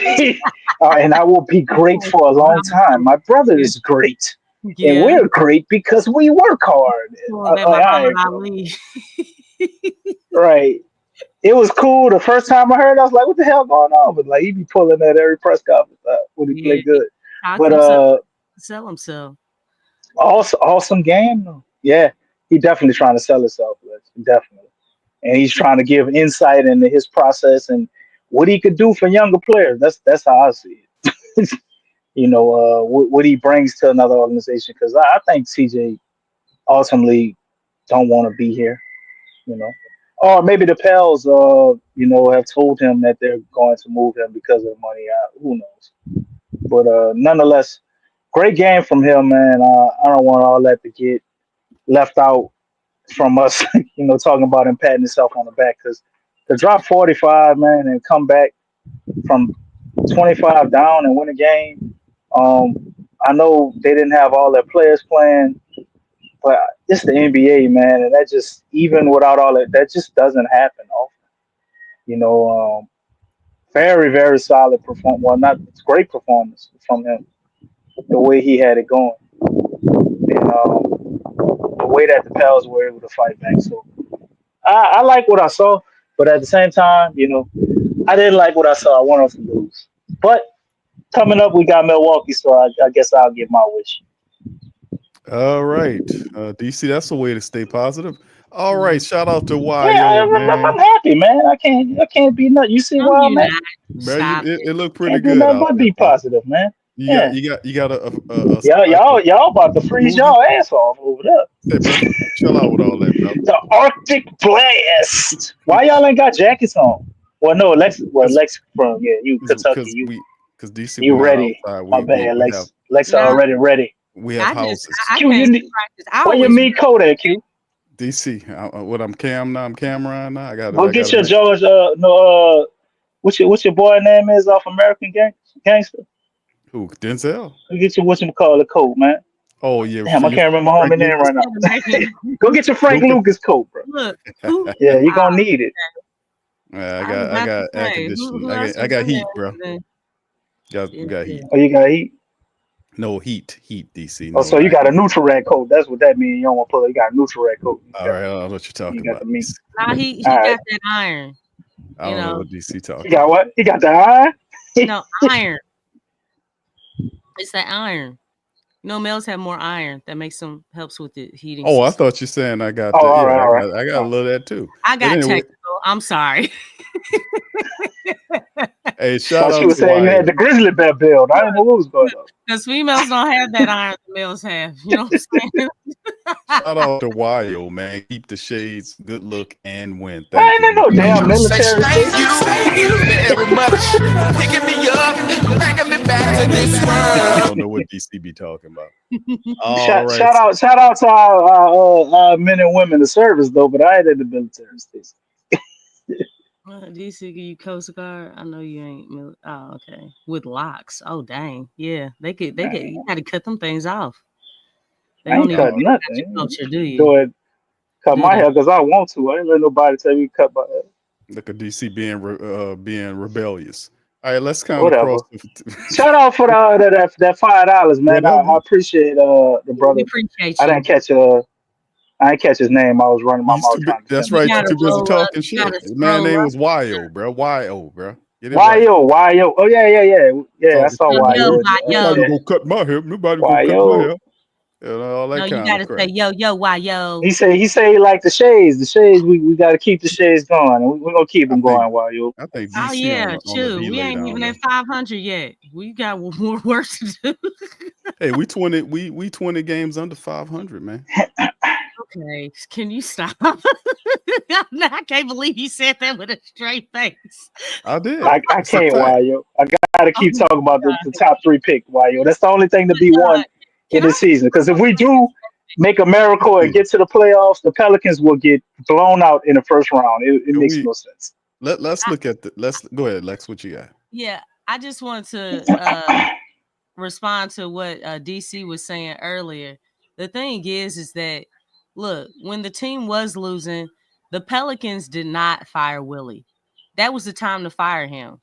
And I will be great for a long time. My brother is great. And we're great because we work hard. Right. It was cool. The first time I heard it, I was like, what the hell going on? But like, he be pulling that every press conference when he play good. But sell himself. Awesome game. Yeah. He definitely trying to sell himself. Definitely. And he's trying to give insight into his process and what he could do for younger players. That's how I see it. What he brings to another organization. Because I think CJ ultimately don't want to be here. Or maybe the Pels, have told him that they're going to move him because of money. Who knows? But nonetheless, great game from him, man. I don't want all that to get left out from us, talking about him patting himself on the back. Because to drop 45, man, and come back from 25 down and win a game, I know they didn't have all their players playing, but it's the NBA, man, and that just, even without all that just doesn't happen often. Very, very solid performance. Well, not great performance from him. The way he had it going, and the way that the Pels were able to fight back. So I like what I saw, but at the same time, I didn't like what I saw. I want us to lose. But coming up, we got Milwaukee, so I guess I'll get my wish. All right, DC, that's a way to stay positive. All right, shout out to YO. Yeah, I'm happy, man. I can't be nothing. You see why I'm at? It looked pretty can't good. Do nothing but be positive, man. You got a y'all about to freeze y'all ass off over there. Hey, chill out with all that, bro. The Arctic blast. Why y'all ain't got jackets on? Well, no, Lex from you Kentucky. Because DC, you ready? My bad, Lex already ready. We have houses. Q, where your meat coat at, Q? DC, I'm Cameron now. I got. Go get your George. What's your boy name is off American Gangster? Who? Denzel. Go get your whatchamacallit coat, man. Oh yeah. Damn, I can't remember homie name right now. Go get your Frank Lucas coat, bro. Look. Yeah, you're gonna need it. I got air conditioning. I got heat, bro. Got heat. Oh, you got heat? No heat, DC. No, so you got a neutral red coat. That's what that means. You don't want to pull it. You got a neutral red coat. All right, I don't know what you're talking about. Nah, he got that iron. I don't know what DC talking. He got what? He got the iron? No, iron. It's that iron. Males have more iron. That helps with the heating. Oh, I thought you were saying I got. All right. I got a little of that too. I got technical. I'm sorry. Hey, shout out she was saying you had the grizzly bear build. I didn't know what was going on. Because females don't have that iron the males have. You know what I'm saying? Shout out to YO, man. Keep the shades, good look, and win. I ain't no damn military. Thank you very much. Picking me up, bringing me back to this world. I don't know what DC be talking about. Shout out to our men and women of service though, but I ain't in the military states. DC, you Coast Guard? I know you ain't. Oh, okay. With locks. Oh, dang. Yeah, they could. You got to cut them things off. They I ain't cutting nothing. Culture, do you? Go ahead, cut my hair because I want to. I ain't let nobody tell me to cut my hair. Look at DC being rebellious. All right, let's kind of cross. Shout out for that $5, man. I appreciate the brother. We appreciate you. I didn't catch his name. I was running my mouth. That's right. You too busy talking shit. Man's name was YO, bro. YO, bro. YO. Oh yeah. I saw YO. Nobody gonna cut my hair. Nobody gonna cut my hair. All that no, you gotta say yo, YO. He say he like the shades. The shades, we got to keep the shades going, and we're gonna keep them going. YO. I think. DC on we ain't even at 500 yet. We got more work to do. Hey, we 20 games under 500, man. Okay, can you stop? I can't believe you said that with a straight face. I did. I can't, YO. I gotta keep talking about the top 3 pick, YO. That's the only thing to be won in this season. Because if we do make a miracle and get to the playoffs, the Pelicans will get blown out in the first round. It makes no sense. Let's look at let's go ahead, Lex. What you got? Yeah, I just wanted to respond to what DC was saying earlier. The thing is that look, when the team was losing, The Pelicans did not fire Willie. That was the time to fire him.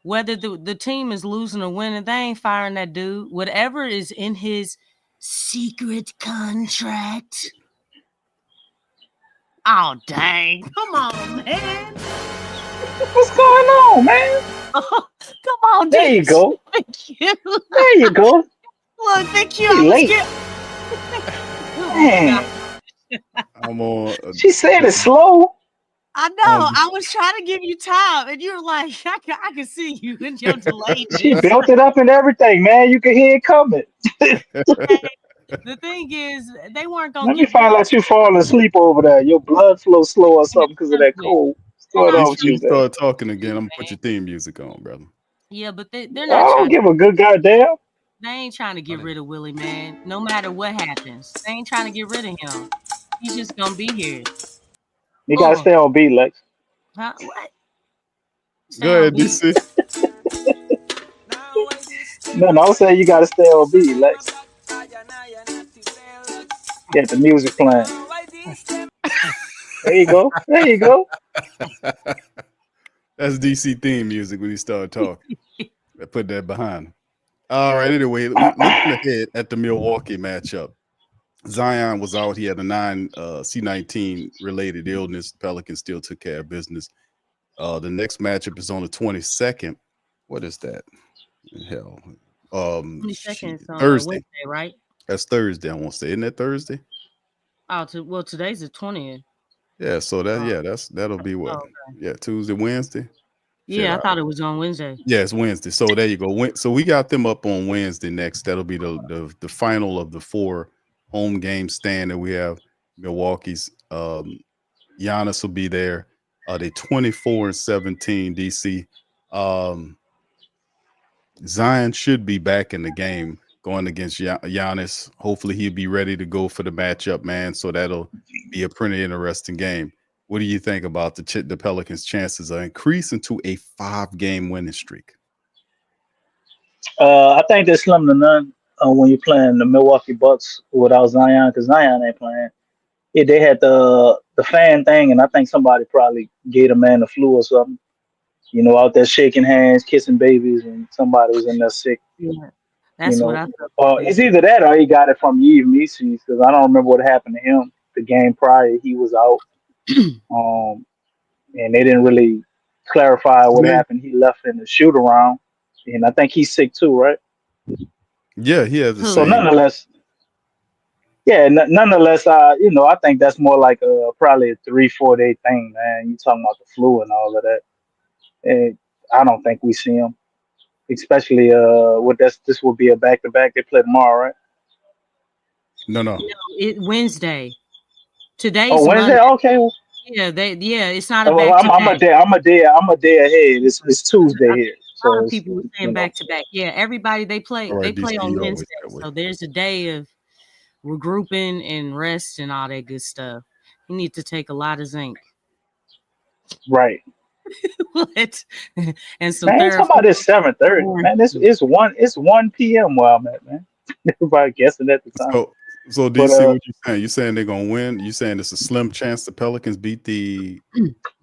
Whether the team is losing or winning, they ain't firing that dude. Whatever is in his secret contract. Oh, dang. Come on, man. What's going on, man? Oh, come on, There you go. Thank you. There you go. Look, thank you. She late. Man. I'm on. She said it slow. I know. I was trying to give you time, and you were like, I can see you in your delay. She built it up and everything, man. You can hear it coming. The thing is, they weren't going to Let me find out you falling asleep over there. Your blood flow slow or something because of that cold. What's going on with You you, man? start talking again. I'm gonna put your theme music on, brother. Yeah, but they're I not don't trying give a good goddamn. They ain't trying to get rid of Willie, man. No matter what happens. They ain't trying to get rid of him. He's just going to be here. You gotta stay on beat, Lex. Huh? What? Go ahead, DC. No, I'm saying you gotta stay on beat, Lex. Get the music playing. There you go. There you go. That's DC theme music when he started talking. I put that behind him. All right. Anyway, looking ahead at the Milwaukee matchup, Zion was out. He had a C19 related illness. Pelicans still took care of business. The next matchup is on the 22nd. What is that? Hell, 22nd is on Thursday, Wednesday, right? That's Thursday. I won't say. Isn't that Thursday? Oh, well, today's the 20th. Yeah. So that'll be what? okay. Yeah, Tuesday, Wednesday. Yeah, I thought it was on Wednesday. Yeah, it's Wednesday. So there you go. So we got them up on Wednesday next. That'll be the final of the 4 home games stand that we have. Milwaukee's Giannis will be there. They 24-17 DC. Zion should be back in the game going against Giannis. Hopefully he'll be ready to go for the matchup, man. So that'll be a pretty interesting game. What do you think about the Pelicans' chances of increasing to a 5-game winning streak? I think they're slim to none when you're playing the Milwaukee Bucks without Zion, because Zion ain't playing. Yeah, they had the fan thing, and I think somebody probably gave a man the flu or something. You know, out there shaking hands, kissing babies, and somebody was in there sick. Yeah, that's what I thought. It's either that or he got it from Yves Missi, because I don't remember what happened to him. The game prior, he was out. And they didn't really clarify what happened. He left in the shoot around, and I think he's sick too, right? Yeah, he has the So same. nonetheless, I think that's more like probably a 3-4 day thing, man. You talking about the flu and all of that. And I don't think we see him, especially with this will be a back to back. They play tomorrow, right? No. Wednesday. Today's Wednesday. Monday. Okay. Yeah, it's not a back to back. I'm a day ahead. It's Tuesday here. A lot of people were saying back to back. Yeah, everybody they play All right, play DC, on you Wednesday. always that way. So there's a day of regrouping and rest and all that good stuff. You need to take a lot of zinc. Right. What? And some Man, it's about this 7:30. Man, it's 1 p.m. where I'm at, man. Everybody guessing at the time. So DC, what you saying? You saying they're gonna win? You saying it's a slim chance the Pelicans beat the?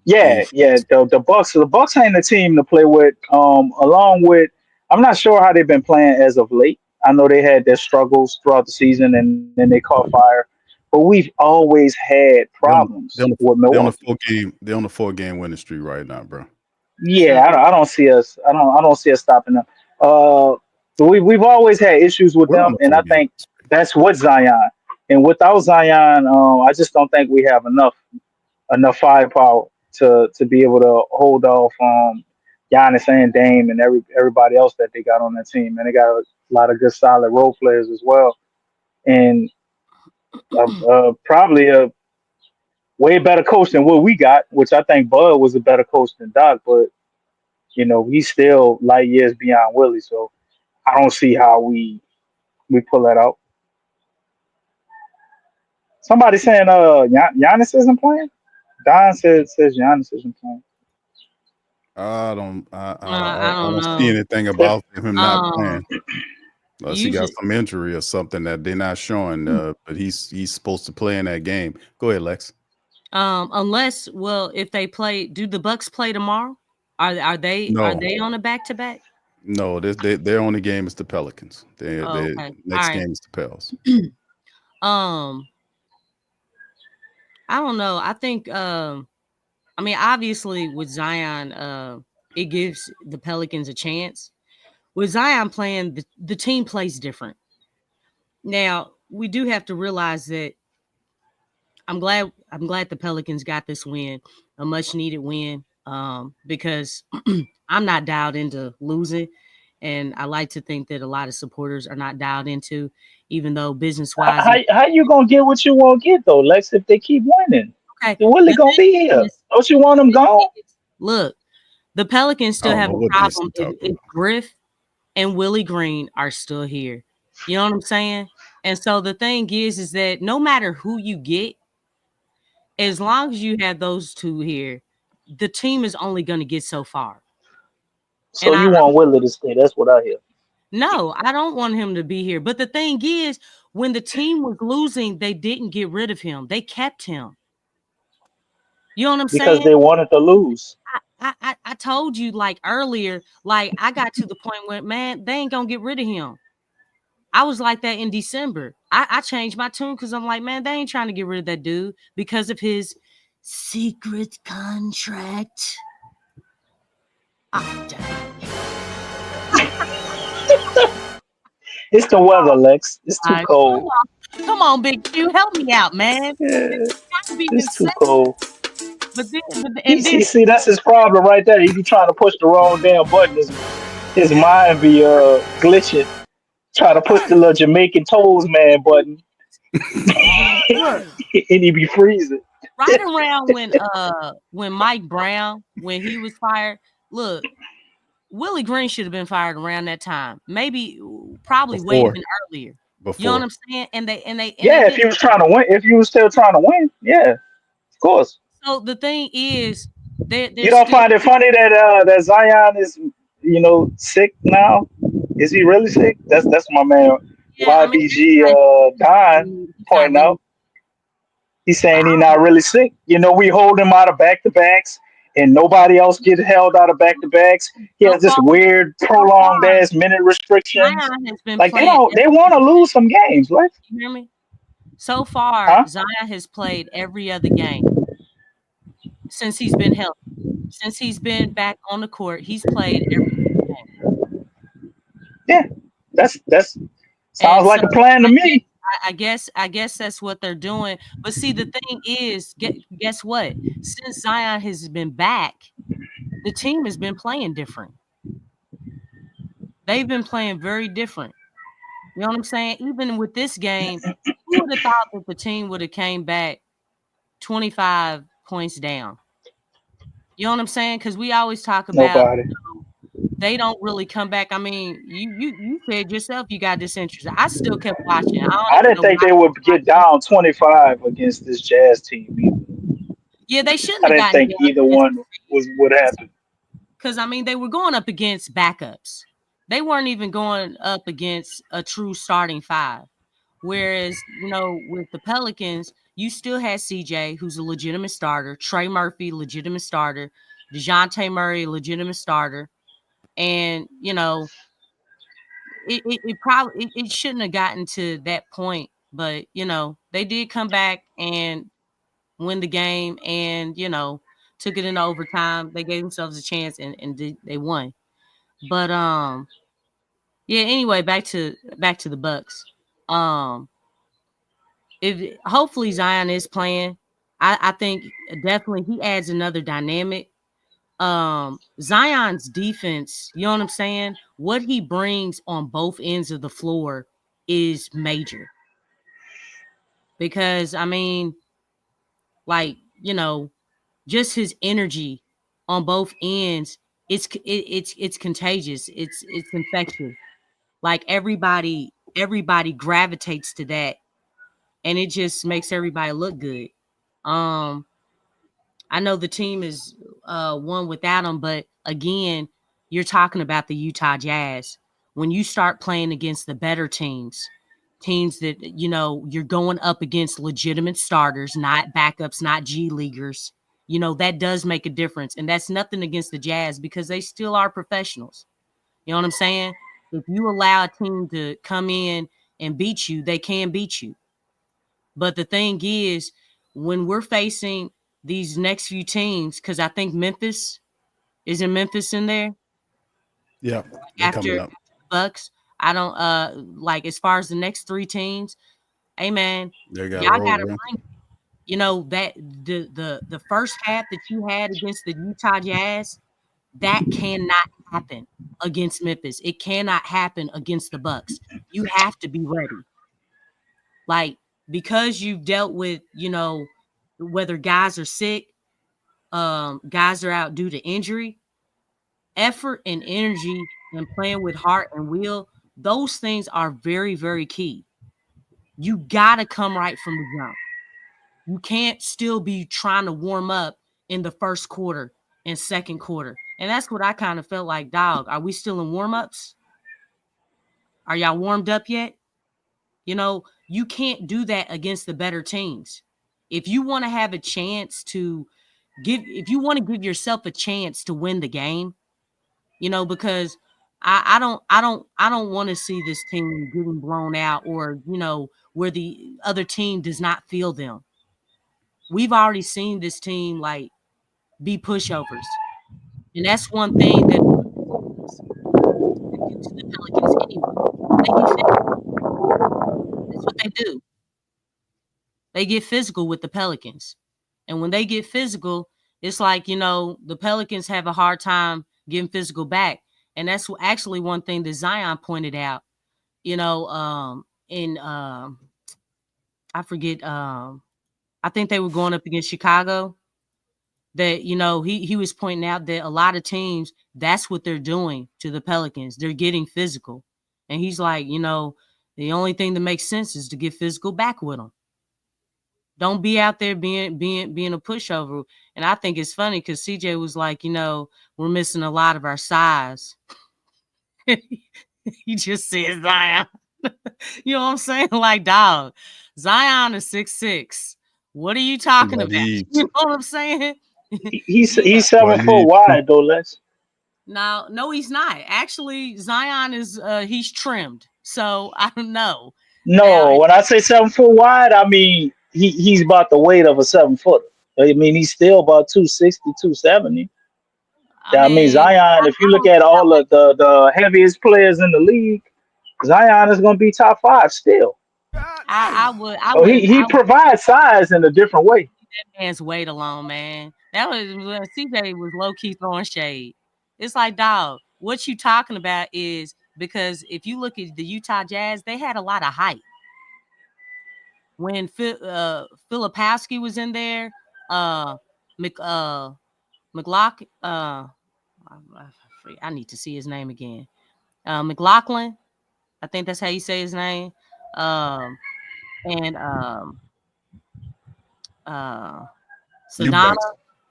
Yeah. The Bucks. The Bucks ain't the team to play with. Along with, I'm not sure how they've been playing as of late. I know they had their struggles throughout the season, and then they caught fire. But we've always had problems with Milwaukee. They're on the 4-game winning streak right now, bro. Yeah, I don't see us. I don't see us stopping them. We've always had issues with them, and I think that's with Zion. And without Zion, I just don't think we have enough firepower to be able to hold off Giannis and Dame and everybody else that they got on that team. And they got a lot of good, solid role players as well. And probably a way better coach than what we got, which I think Bud was a better coach than Doc, but he's still light years beyond Willie, so I don't see how we pull that out. Somebody saying Giannis isn't playing? Don says Giannis isn't playing. I don't know. see anything about him not playing. Unless he got some injury or something that they're not showing, but he's supposed to play in that game. Go ahead, Lex. Unless, well, if they play, do the Bucks play tomorrow? Are they No, on a back-to-back? no, their only game is the Pelicans. Oh, Their okay. next All right. game is the Pels. I don't know. I think I mean, obviously with Zion, it gives the Pelicans a chance. With Zion playing, the team plays different. Now, we do have to realize that I'm glad the Pelicans got this win, a much needed win, because I'm not dialed into losing. And I like to think that a lot of supporters are not dialed into, even though business wise. How you gonna get what you want to get though, Lex? If they keep winning, Okay, then Willie gonna be here. Don't you want him gone? Look, the Pelicans I still don't have know a what this problem is talking if Griff and Willie Green are still here. You know what I'm saying? And so the thing is that no matter who you get, as long as you have those two here, the team is only going to get so far. So you want Willie to stay? That's what I hear. No, I don't want him to be here. But the thing is, when the team was losing, they didn't get rid of him. They kept him. You know what I'm saying? Because they wanted to lose. I told you like earlier, like I got to the point where, man, they ain't gonna get rid of him. I was like that in December. I changed my tune because I'm like, man, they ain't trying to get rid of that dude because of his secret contract. It's the weather, Lex. It's too cold. Come on, Big Q, help me out, man. It's too cold. But then, You see, that's his problem right there. He be trying to push the wrong damn button. His mind be glitching. Try to push the little Jamaican toes man button. And he be freezing. Right around when Mike Brown, when he was fired, look, Willie Green should have been fired around that time. Probably way even earlier. You know what I'm saying? And they if he was trying to win, if you was still trying to win, yeah, of course. So the thing is, you don't find it funny that that Zion is, sick now? Is he really sick? That's my man YBG Don pointing out. He's saying he's not really sick. We hold him out of back-to-backs, and nobody else gets held out of back-to-backs. He has this weird prolonged ass minute restrictions. Like they want to lose some games, right? You hear me? So far, Zion has played every other game since he's been healthy. Since he's been back on the court, he's played every game. Yeah, that's sounds like a plan to me. I guess that's what they're doing. But see, the thing is, guess what? Since Zion has been back, the team has been playing different. They've been playing very different. You know what I'm saying? Even with this game, who would have thought that the team would have came back 25 points down? You know what I'm saying? Because we always talk about they don't really come back. I mean, you said yourself you got disinterested. I still kept watching. I didn't think they would get down 25 against this Jazz team either. Yeah, they shouldn't have. I didn't think either one would happen. Because I mean, they were going up against backups. They weren't even going up against a true starting five. Whereas, with the Pelicans, you still had CJ, who's a legitimate starter, Trey Murphy, legitimate starter, Dejounte Murray, legitimate starter. And, it shouldn't have gotten to that point. But, they did come back and win the game and, took it into overtime. They gave themselves a chance and they won. But, yeah, anyway, back to the Bucks. If hopefully Zion is playing, I think definitely he adds another dynamic. Zion's defense, you know what I'm saying? What he brings on both ends of the floor is major. Because I mean, like, just his energy on both ends, it's contagious. It's infectious. Like everybody gravitates to that, and it just makes everybody look good. I know the team is won without him, but again, you're talking about the Utah Jazz. When you start playing against the better teams, teams that, you know, you're going up against legitimate starters, not backups, not G leaguers. You know, that does make a difference. And that's nothing against the Jazz because they still are professionals. You know what I'm saying? If you allow a team to come in and beat you, they can beat you. But the thing is, when we're facing these next few teams, because I think Memphis, isn't Memphis in there? Yeah, they're coming After up. Bucks, I don't like as far as the next 3 teams. Hey man, They got y'all road gotta run. bring, you know, that the first half that you had against the Utah Jazz, that cannot happen against Memphis. It cannot happen against the Bucks. You have to be ready. Like, because you've dealt with, you know, whether guys are sick, guys are out due to injury, effort and energy and playing with heart and will, those things are very, very key. You gotta come right from the jump. You can't still be trying to warm up in the first quarter and second quarter. And that's what I kind of felt like, dog. Are we still in warm-ups? Are y'all warmed up yet? You know, you can't do that against the better teams. If you want to have a chance to if you want to give yourself a chance to win the game, you know, because I don't want to see this team getting blown out or, you know, where the other team does not feel them. We've already seen this team like be pushovers. And that's one thing that do to the Pelicans anyway. That's what they do. They get physical with the Pelicans. And when they get physical, it's like, you know, the Pelicans have a hard time getting physical back. And that's actually one thing that Zion pointed out, you know, I forget, I think they were going up against Chicago, that, you know, he was pointing out that a lot of teams, that's what they're doing to the Pelicans. They're getting physical. And he's like, you know, the only thing that makes sense is to get physical back with them. Don't be out there being a pushover. And I think it's funny because CJ was like, you know, we're missing a lot of our size. He just said Zion. You know what I'm saying? Like, dog, Zion is 6'6". What are you talking about? You know what I'm saying? He's 7 foot wide though, Lex. No, he's not. Actually, Zion is he's trimmed. So I don't know. No, when I say 7 foot wide, I mean he's about the weight of a 7 footer. I mean, he's still about 260, 270. I mean, Zion, if you look at all of the heaviest players in the league, Zion is going to be top 5 still. I would. He provides size in a different way. That man's weight alone, man. That was CJ was low key throwing shade. It's like, dog, what you talking about is because if you look at the Utah Jazz, they had a lot of height. When Filipowski was in there, McLaughlin, I need to see his name again. McLaughlin, I think that's how you say his name. Sedona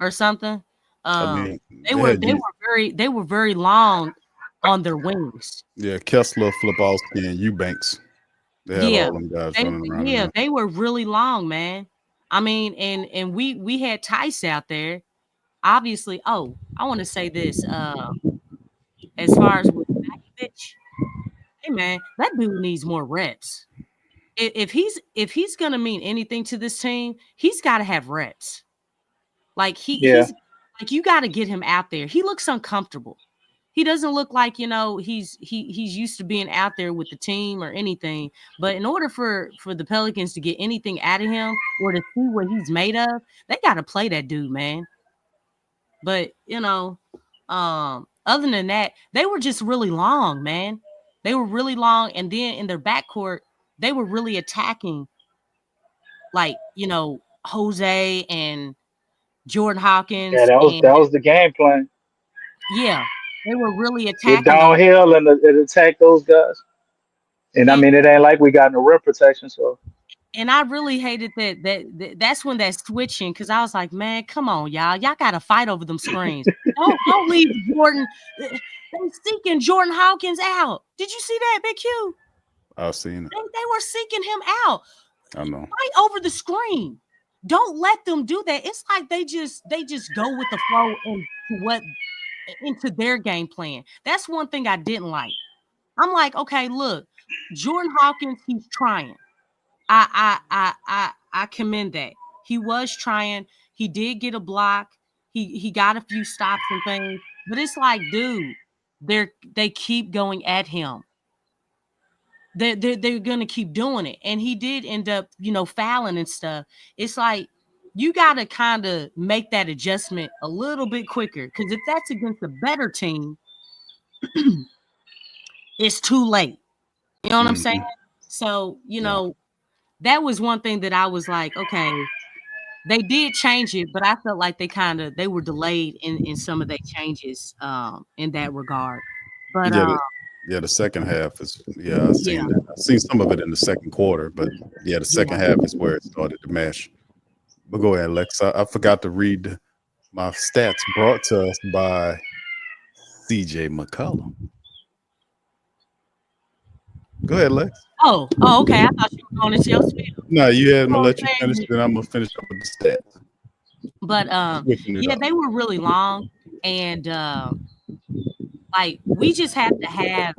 or something. They were very long on their wings. Yeah, Kessler, Flipowski, and Eubanks. They had all them guys running around. Yeah, they were really long, man. I mean, and we had Tice out there. Obviously, I want to say this. As far as with Makovich, hey man, that dude needs more reps. If he's gonna mean anything to this team, he's got to have reps. Like he's like, you got to get him out there. He looks uncomfortable. He doesn't look like, you know, he's used to being out there with the team or anything. But in order for the Pelicans to get anything out of him or to see what he's made of, they got to play that dude, man. But, you know, other than that, they were just really long, man. They were really long. And then in their backcourt, they were really attacking, like, you know, Jose and Jordan Hawkins. Yeah, that was the game plan. Yeah, they were really attacking. Get downhill and attack those guys. And I mean, it ain't like we got no rim protection, so. And I really hated that's when that switching, because I was like, man, come on, y'all got to fight over them screens. don't leave Jordan. They seeking Jordan Hawkins out. Did you see that, Big Q? I've seen it. They were seeking him out. I know. Right over the screen. Don't let them do that. It's like they just go with the flow into their game plan. That's one thing I didn't like. I'm like, okay, look, Jordan Hawkins, he's trying. I commend that. He was trying. He did get a block. He got a few stops and things. But it's like, dude, they keep going at him. They're gonna keep doing it. And he did end up, fouling and stuff. It's like you gotta kind of make that adjustment a little bit quicker. Because if that's against a better team, it's too late. You know what I'm saying? So, that was one thing that I was like, okay, they did change it, but I felt like they were delayed in some of their changes in that regard. But the second half is I've seen some of it in the second quarter, but the second half is where it started to mesh. But go ahead, Lex. I forgot to read my stats brought to us by CJ McCollum. Go ahead, Lex. Oh, okay. I thought you were going into your spiel. No, you had to let you finish, then I'm gonna finish up with the stats. But they were really long, and we just have to have.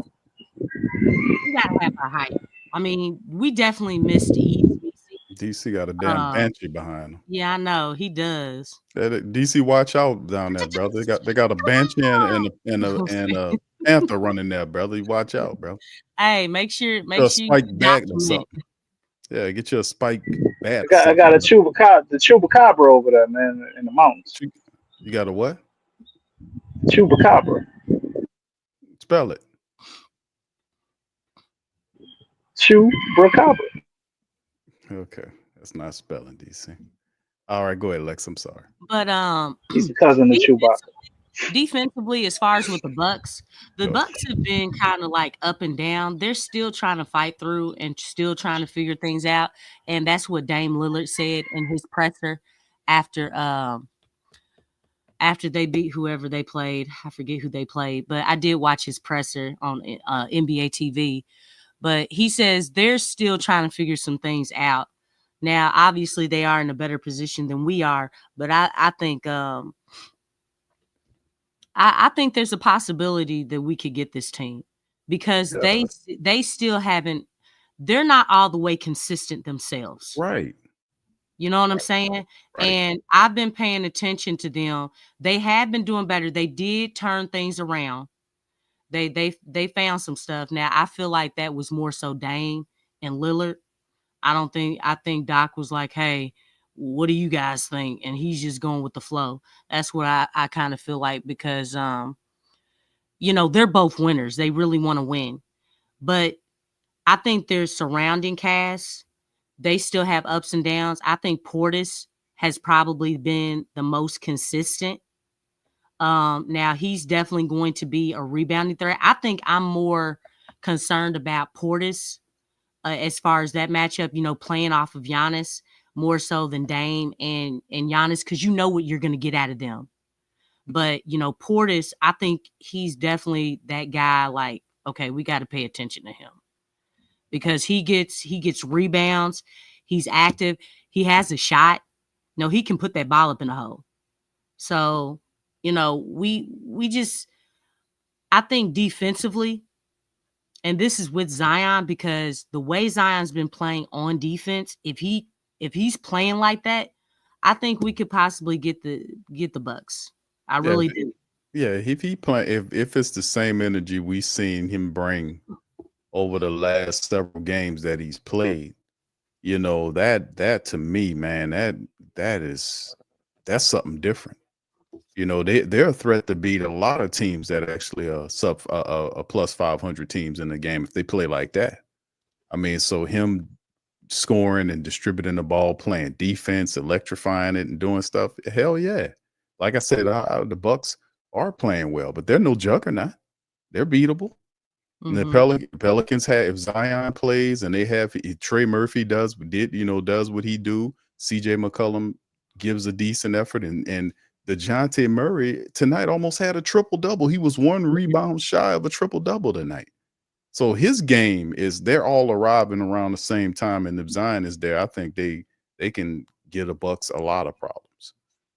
We gotta have our height. I mean, we definitely missed DC got a damn banshee behind him. Yeah, I know he does. DC, watch out down there, brother. They got a banshee and a panther running there, brother. You watch out, bro. Hey, make sure you spike bat or something. Yeah, get you a spike bat. I got a chupacabra over there, man, in the mountains. You got a what? Chupacabra. Spell it. Chupacabra. Okay, that's not spelling, DC. All right, go ahead, Lex. I'm sorry. But he's a cousin of Chewbacca. Defensively, as far as with the Bucks have been kind of like up and down. They're still trying to fight through and still trying to figure things out. And that's what Dame Lillard said in his presser after they beat whoever they played. I forget who they played, but I did watch his presser on NBA TV. But he says they're still trying to figure some things out. Now, obviously, they are in a better position than we are, but I think I think there's a possibility that we could get this team because they still haven't. They're not all the way consistent themselves, right? You know what I'm saying? Right. And I've been paying attention to them. They have been doing better. They did turn things around. They found some stuff. Now I feel like that was more so Dame and Lillard. I think Doc was like, hey, what do you guys think? And he's just going with the flow. That's what I kind of feel like because they're both winners. They really want to win. But I think their surrounding cast, they still have ups and downs. I think Portis has probably been the most consistent. Now he's definitely going to be a rebounding threat. I think I'm more concerned about Portis as far as that matchup, playing off of Giannis more so than Dame and Giannis, because you know what you're going to get out of them. But, Portis, I think he's definitely that guy like, okay, we got to pay attention to him because he gets rebounds. He's active. He has a shot. He can put that ball up in the hole. So, we just, I think defensively, and this is with Zion because the way Zion's been playing on defense, if he's playing like that, I think we could possibly get the Bucks. I really do. Yeah, if he play, if it's the same energy we've seen him bring over the last several games that he's played, that to me, man, that's something different. They're a threat to beat a lot of teams that actually are a plus 500 teams in the game if they play like that. I mean, so him scoring and distributing the ball, playing defense, electrifying it, and doing stuff. Hell yeah! Like I said, the Bucks are playing well, but they're no juggernaut. They're beatable. Mm-hmm. And the Pelicans have, if Zion plays and they have Trey Murphy does what he do. CJ McCollum gives a decent effort, and Dejounte Murray tonight almost had a triple-double. He was one rebound shy of a triple-double tonight. So his game is they're all arriving around the same time, and if Zion is there, I think they can get a Bucks a lot of problems.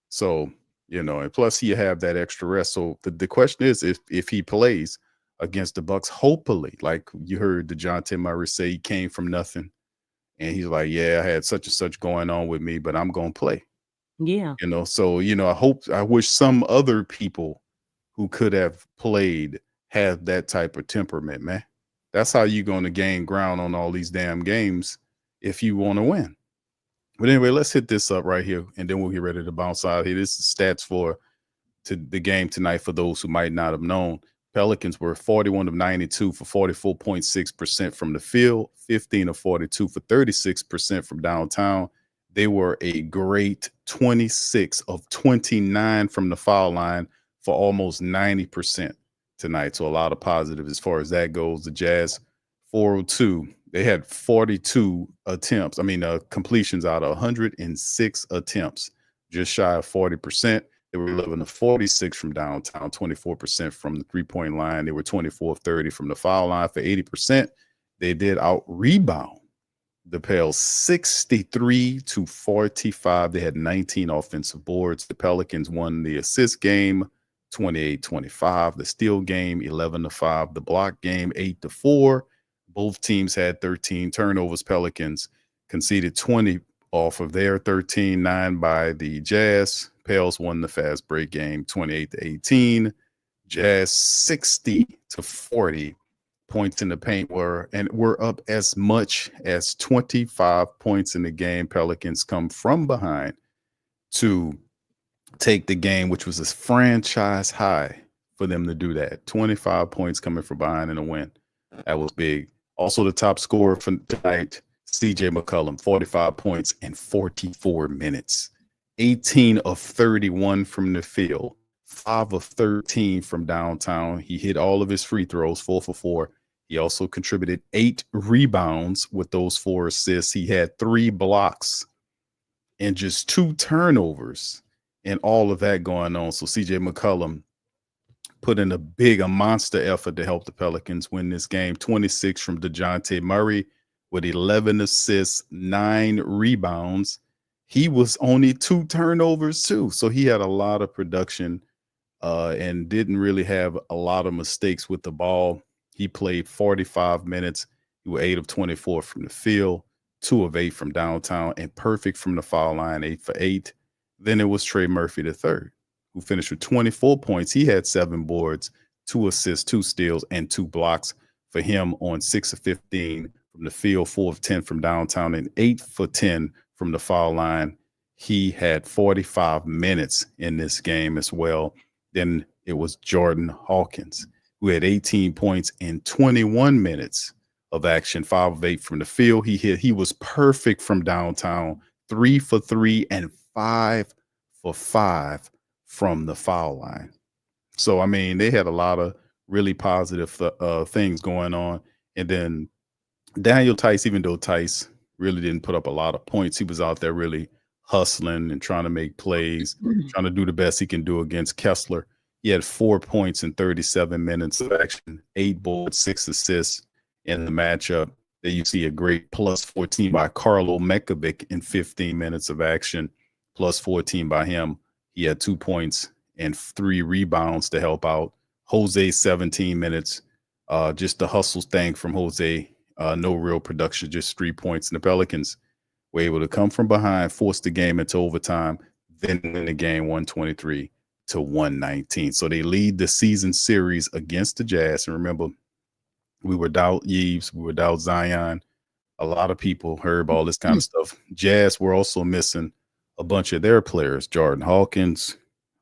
So, and plus he have that extra rest. So the question is if he plays against the Bucks, hopefully, like you heard Dejounte Murray say, he came from nothing. And he's like, yeah, I had such and such going on with me, but I'm going to play. Yeah. So, I wish some other people who could have played have that type of temperament, man. That's how you're going to gain ground on all these damn games if you want to win. But anyway, let's hit this up right here, and then we'll get ready to bounce out here. This is stats for the game tonight for those who might not have known. Pelicans were 41 of 92 for 44.6% from the field, 15 of 42 for 36% from downtown. They were a great 26 of 29 from the foul line for almost 90% tonight. So a lot of positive as far as that goes. The Jazz, 402. They had 42 completions out of 106 attempts, just shy of 40%. They were 11 of 46 from downtown, 24% from the three-point line. They were 24 of 30 from the foul line for 80%. They did out-rebound the Pels 63 to 45. They had 19 offensive boards. The Pelicans won the assist game 28-25. The steal game 11-5. The block game 8-4. Both teams had 13 turnovers. Pelicans conceded 20 off of their 13, 9 by the Jazz. Pels won the fast break game 28-18. Jazz 60 to 40 points in the paint were up as much as 25 points in the game. Pelicans come from behind to take the game, which was a franchise high for them to do that. 25 points coming from behind in a win. That was big. Also, the top scorer for tonight, CJ McCollum, 45 points in 44 minutes. 18 of 31 from the field, 5 of 13 from downtown. He hit all of his free throws, 4 for 4. He also contributed 8 rebounds with those 4 assists. He had 3 blocks and just 2 turnovers and all of that going on. So CJ McCollum put in a monster effort to help the Pelicans win this game. 26 from Dejounte Murray with 11 assists, 9 rebounds. He was only 2 turnovers too. So he had a lot of production and didn't really have a lot of mistakes with the ball. He played 45 minutes. He was 8 of 24 from the field, 2 of 8 from downtown, and perfect from the foul line, 8 for 8. Then it was Trey Murphy III, who finished with 24 points. He had 7 boards, 2 assists, 2 steals, and 2 blocks for him on 6 of 15 from the field, 4 of 10 from downtown, and 8 for 10 from the foul line. He had 45 minutes in this game as well. Then it was Jordan Hawkins, who had 18 points in 21 minutes of action, 5 of 8 from the field. He was perfect from downtown, 3 for 3 and 5 for 5 from the foul line. So, I mean, they had a lot of really positive things going on. And then Daniel Tice, even though Tice really didn't put up a lot of points, he was out there really hustling and trying to make plays, trying to do the best he can do against Kessler. He had 4 points in 37 minutes of action, 8 boards, 6 assists in the matchup. There you see a great plus 14 by Karlo Mekovic in 15 minutes of action, plus 14 by him. He had 2 points and 3 rebounds to help out. Jose, 17 minutes. Just the hustle thing from Jose. No real production, just 3 points. And the Pelicans were able to come from behind, force the game into overtime, then win the game 123 to 119. So they lead the season series against the Jazz. And remember, we were without Yves, we were without Zion. A lot of people heard all this kind of stuff. Jazz were also missing a bunch of their players: Jordan Hawkins,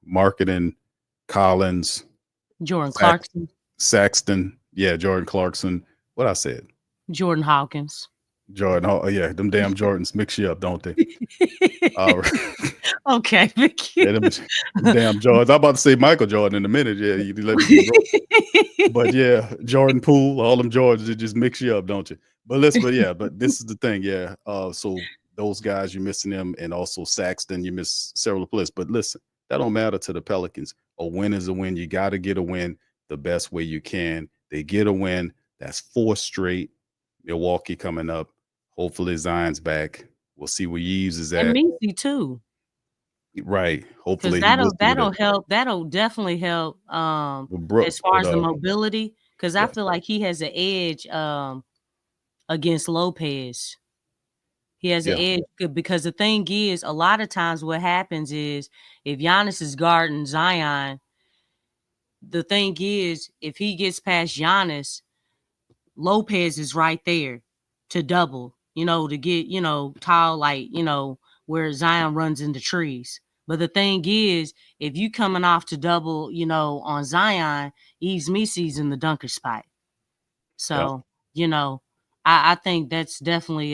Marketing, Collins, Jordan Clarkson, Saxton. Yeah, Jordan Clarkson. What I said? Jordan Hawkins. Jordan. Oh, yeah, them damn Jordans mix you up, don't they? Okay, Vicky. Yeah, them damn Jordans. I'm about to say Michael Jordan in a minute. Yeah, you let me go. But yeah, Jordan Poole, all them Jordans, it just mix you up, don't you? But this is the thing. Yeah. So those guys, you're missing them, and also Saxton, you miss several players. But listen, that don't matter to the Pelicans. A win is a win. You got to get a win the best way you can. They get a win. That's 4 straight. Milwaukee coming up. Hopefully Zion's back. We'll see where Yves is at. And Messi too. Right. Hopefully that'll help. That'll definitely help as far as the mobility. Because I feel like he has an edge against Lopez. He has an edge because the thing is, a lot of times what happens is if Giannis is guarding Zion, the thing is if he gets past Giannis, Lopez is right there to double, to get, tall, like, where Zion runs into trees. But the thing is, if you coming off to double, on Zion, Yves Messi's in the dunker spot. So, I think that's definitely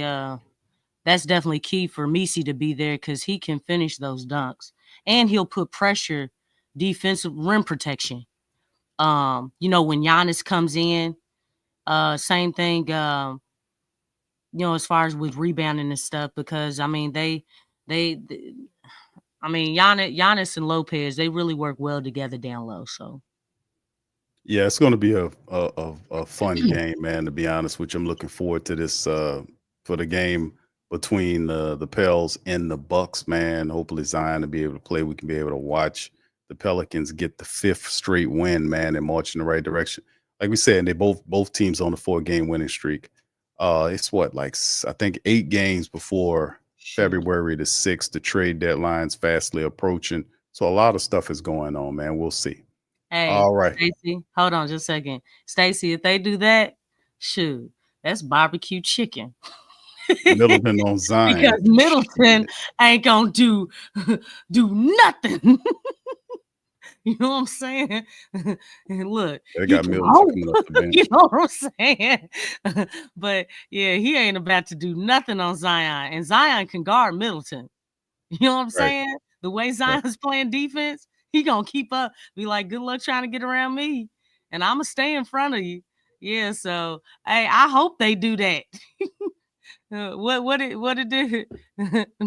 key for Messi to be there because he can finish those dunks and he'll put pressure, defensive rim protection. When Giannis comes in, same thing, as far as with rebounding and stuff, because Giannis and Lopez, they really work well together down low. So. Yeah, it's going to be a fun game, man, to be honest, which I'm looking forward to this for the game between the Pels and the Bucks, man. Hopefully Zion will be able to play. We can be able to watch the Pelicans get the 5th straight win, man, and march in the right direction. Like we said, they both teams on the 4-game winning streak. It's I think 8 games before February the 6th. The trade deadline's fastly approaching. So a lot of stuff is going on, man. We'll see. Hey, all right. Stacey, hold on just a second. Stacey, if they do that, shoot, that's barbecue chicken. Middleton on Zion. Because Middleton ain't gonna do nothing. You know what I'm saying? And look, they got Middleton coming off the bench. You know what I'm saying? But yeah, he ain't about to do nothing on Zion, and Zion can guard Middleton. You know what I'm saying? The way Zion's playing defense, he gonna keep up. Be like, good luck trying to get around me, and I'm gonna stay in front of you. Yeah, so hey, I hope they do that. What did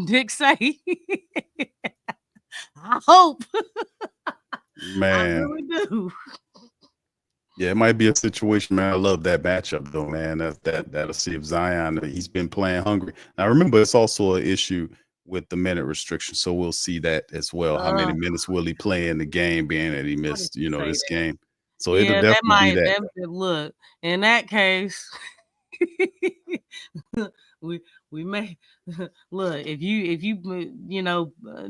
Dick say? I hope. Man, I really do. Yeah, it might be a situation, man. I love that matchup, though, man. That'll see if Zion, he's been playing hungry. Now, remember, it's also an issue with the minute restriction, so we'll see that as well. How many minutes will he play in the game, being that he missed, this game? So it'll definitely be that. Look, in that case, we may look if you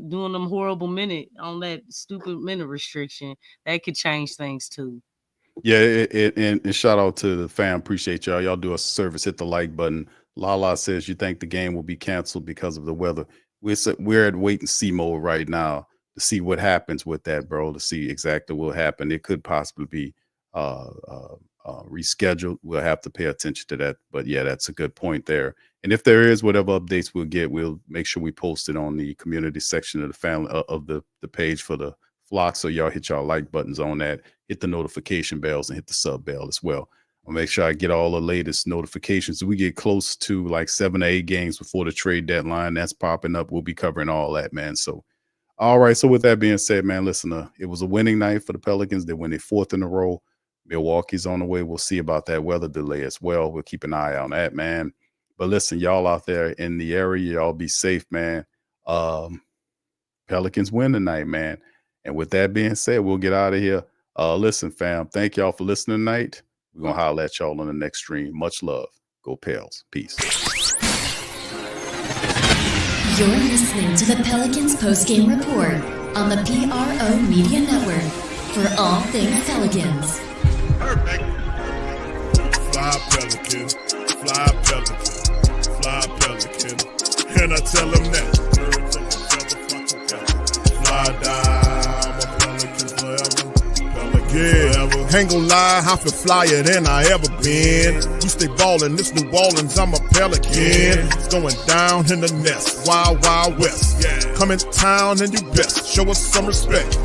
doing them horrible minute on that stupid minute restriction, that could change things too. Yeah, and shout out to the fam. Appreciate y'all. Y'all do us a service. Hit the like button. Lala says you think the game will be canceled because of the weather. We're at wait and see mode right now to see what happens with that, bro. To see exactly what will happen. It could possibly be rescheduled. We'll have to pay attention to that. But yeah, that's a good point there. And if there is whatever updates we'll get, we'll make sure we post it on the community section of the family of the page for the flock. So y'all hit y'all like buttons on that, hit the notification bells, and hit the sub bell as well. I'll make sure I get all the latest notifications. We get close to like 7 to 8 games before the trade deadline. That's popping up. We'll be covering all that, man. So, all right. So with that being said, man, listen, it was a winning night for the Pelicans. They win their 4th in a row. Milwaukee's on the way. We'll see about that weather delay as well. We'll keep an eye on that, man. But listen, y'all out there in the area, y'all be safe, man. Pelicans win tonight, man. And with that being said, we'll get out of here. Listen, fam, thank y'all for listening tonight. We're going to holler at y'all on the next stream. Much love. Go Pels. Peace. You're listening to the Pelicans Postgame Report on the PRO Media Network for all things Pelicans. Perfect. Fly Pelican, fly Pelican, fly Pelican. And I tell them that. Fly down, my Pelicans forever. Yeah, ain't gon' lie, I feel flyer than I ever been. We stay ballin', this New Orleans, I'm a Pelican. It's going down in the nest, wild, wild west. Come in town and you best, show us some respect.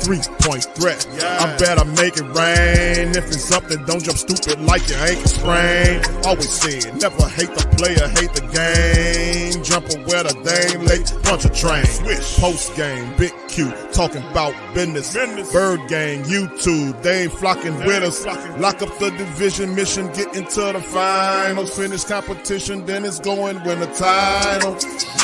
3-point threat, I better make it rain. If it's something, don't jump stupid like your ankle sprain. Always said, never hate the player, hate the game. Jumper where the dame late, punch a train. Post game, Big Q, talking about business. Bird gang, YouTube, they ain't flocking. flocking with us. Lock up the division mission, get into the finals. Finish competition, then it's going win the title.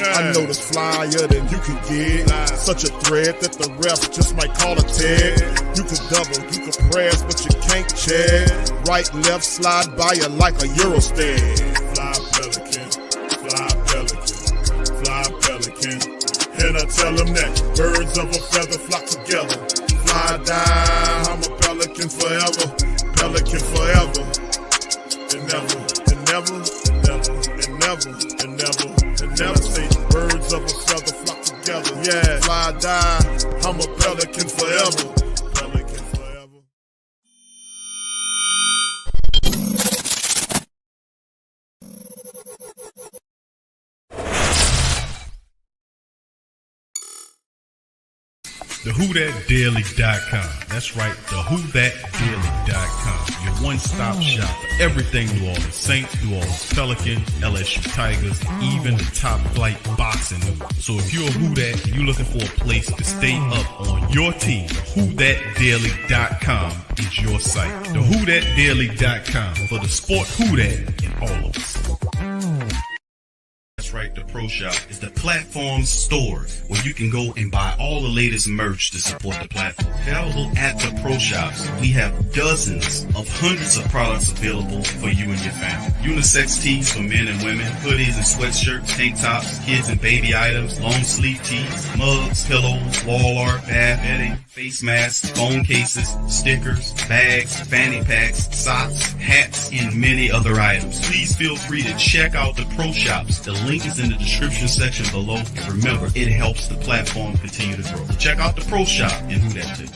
I know this flyer than you can get. Such a threat that the ref just might call a tag. You could double, you could press, but you can't check. Right, left, slide by you like a Eurostep. Fly Pelican, fly Pelican, fly Pelican. And I tell them that birds of a feather flock together. Fly down, I'm a Pelican forever. Pelican forever. And never, and never, and never, and never, and never, and never. Say birds of a feather flock together. Yeah, fly down, I'm a Pelican forever. Pelican forever. TheWhoThatDaily.com. That's right, TheWhoThatDaily.com. Your one-stop shop for everything New Orleans Saints, New Orleans Pelicans, LSU Tigers, even the top flight boxing news. So if you're a Who That and you're looking for a place to stay up on your team, TheWhoThatDaily.com is your site. TheWhoThatDaily.com for the sport Who That in all of us. That's right, the Pro Shop is the platform store where you can go and buy all the latest merch to support the platform. Available at the Pro Shops, we have dozens of hundreds of products available for you and your family. Unisex tees for men and women, hoodies and sweatshirts, tank tops, kids and baby items, long sleeve tees, mugs, pillows, wall art, bath bedding, face masks, phone cases, stickers, bags, fanny packs, socks, hats, and many other items. Please feel free to check out the Pro Shops. The link is in the description section below. And remember, it helps the platform continue to grow. So check out the Pro Shop and Who That too.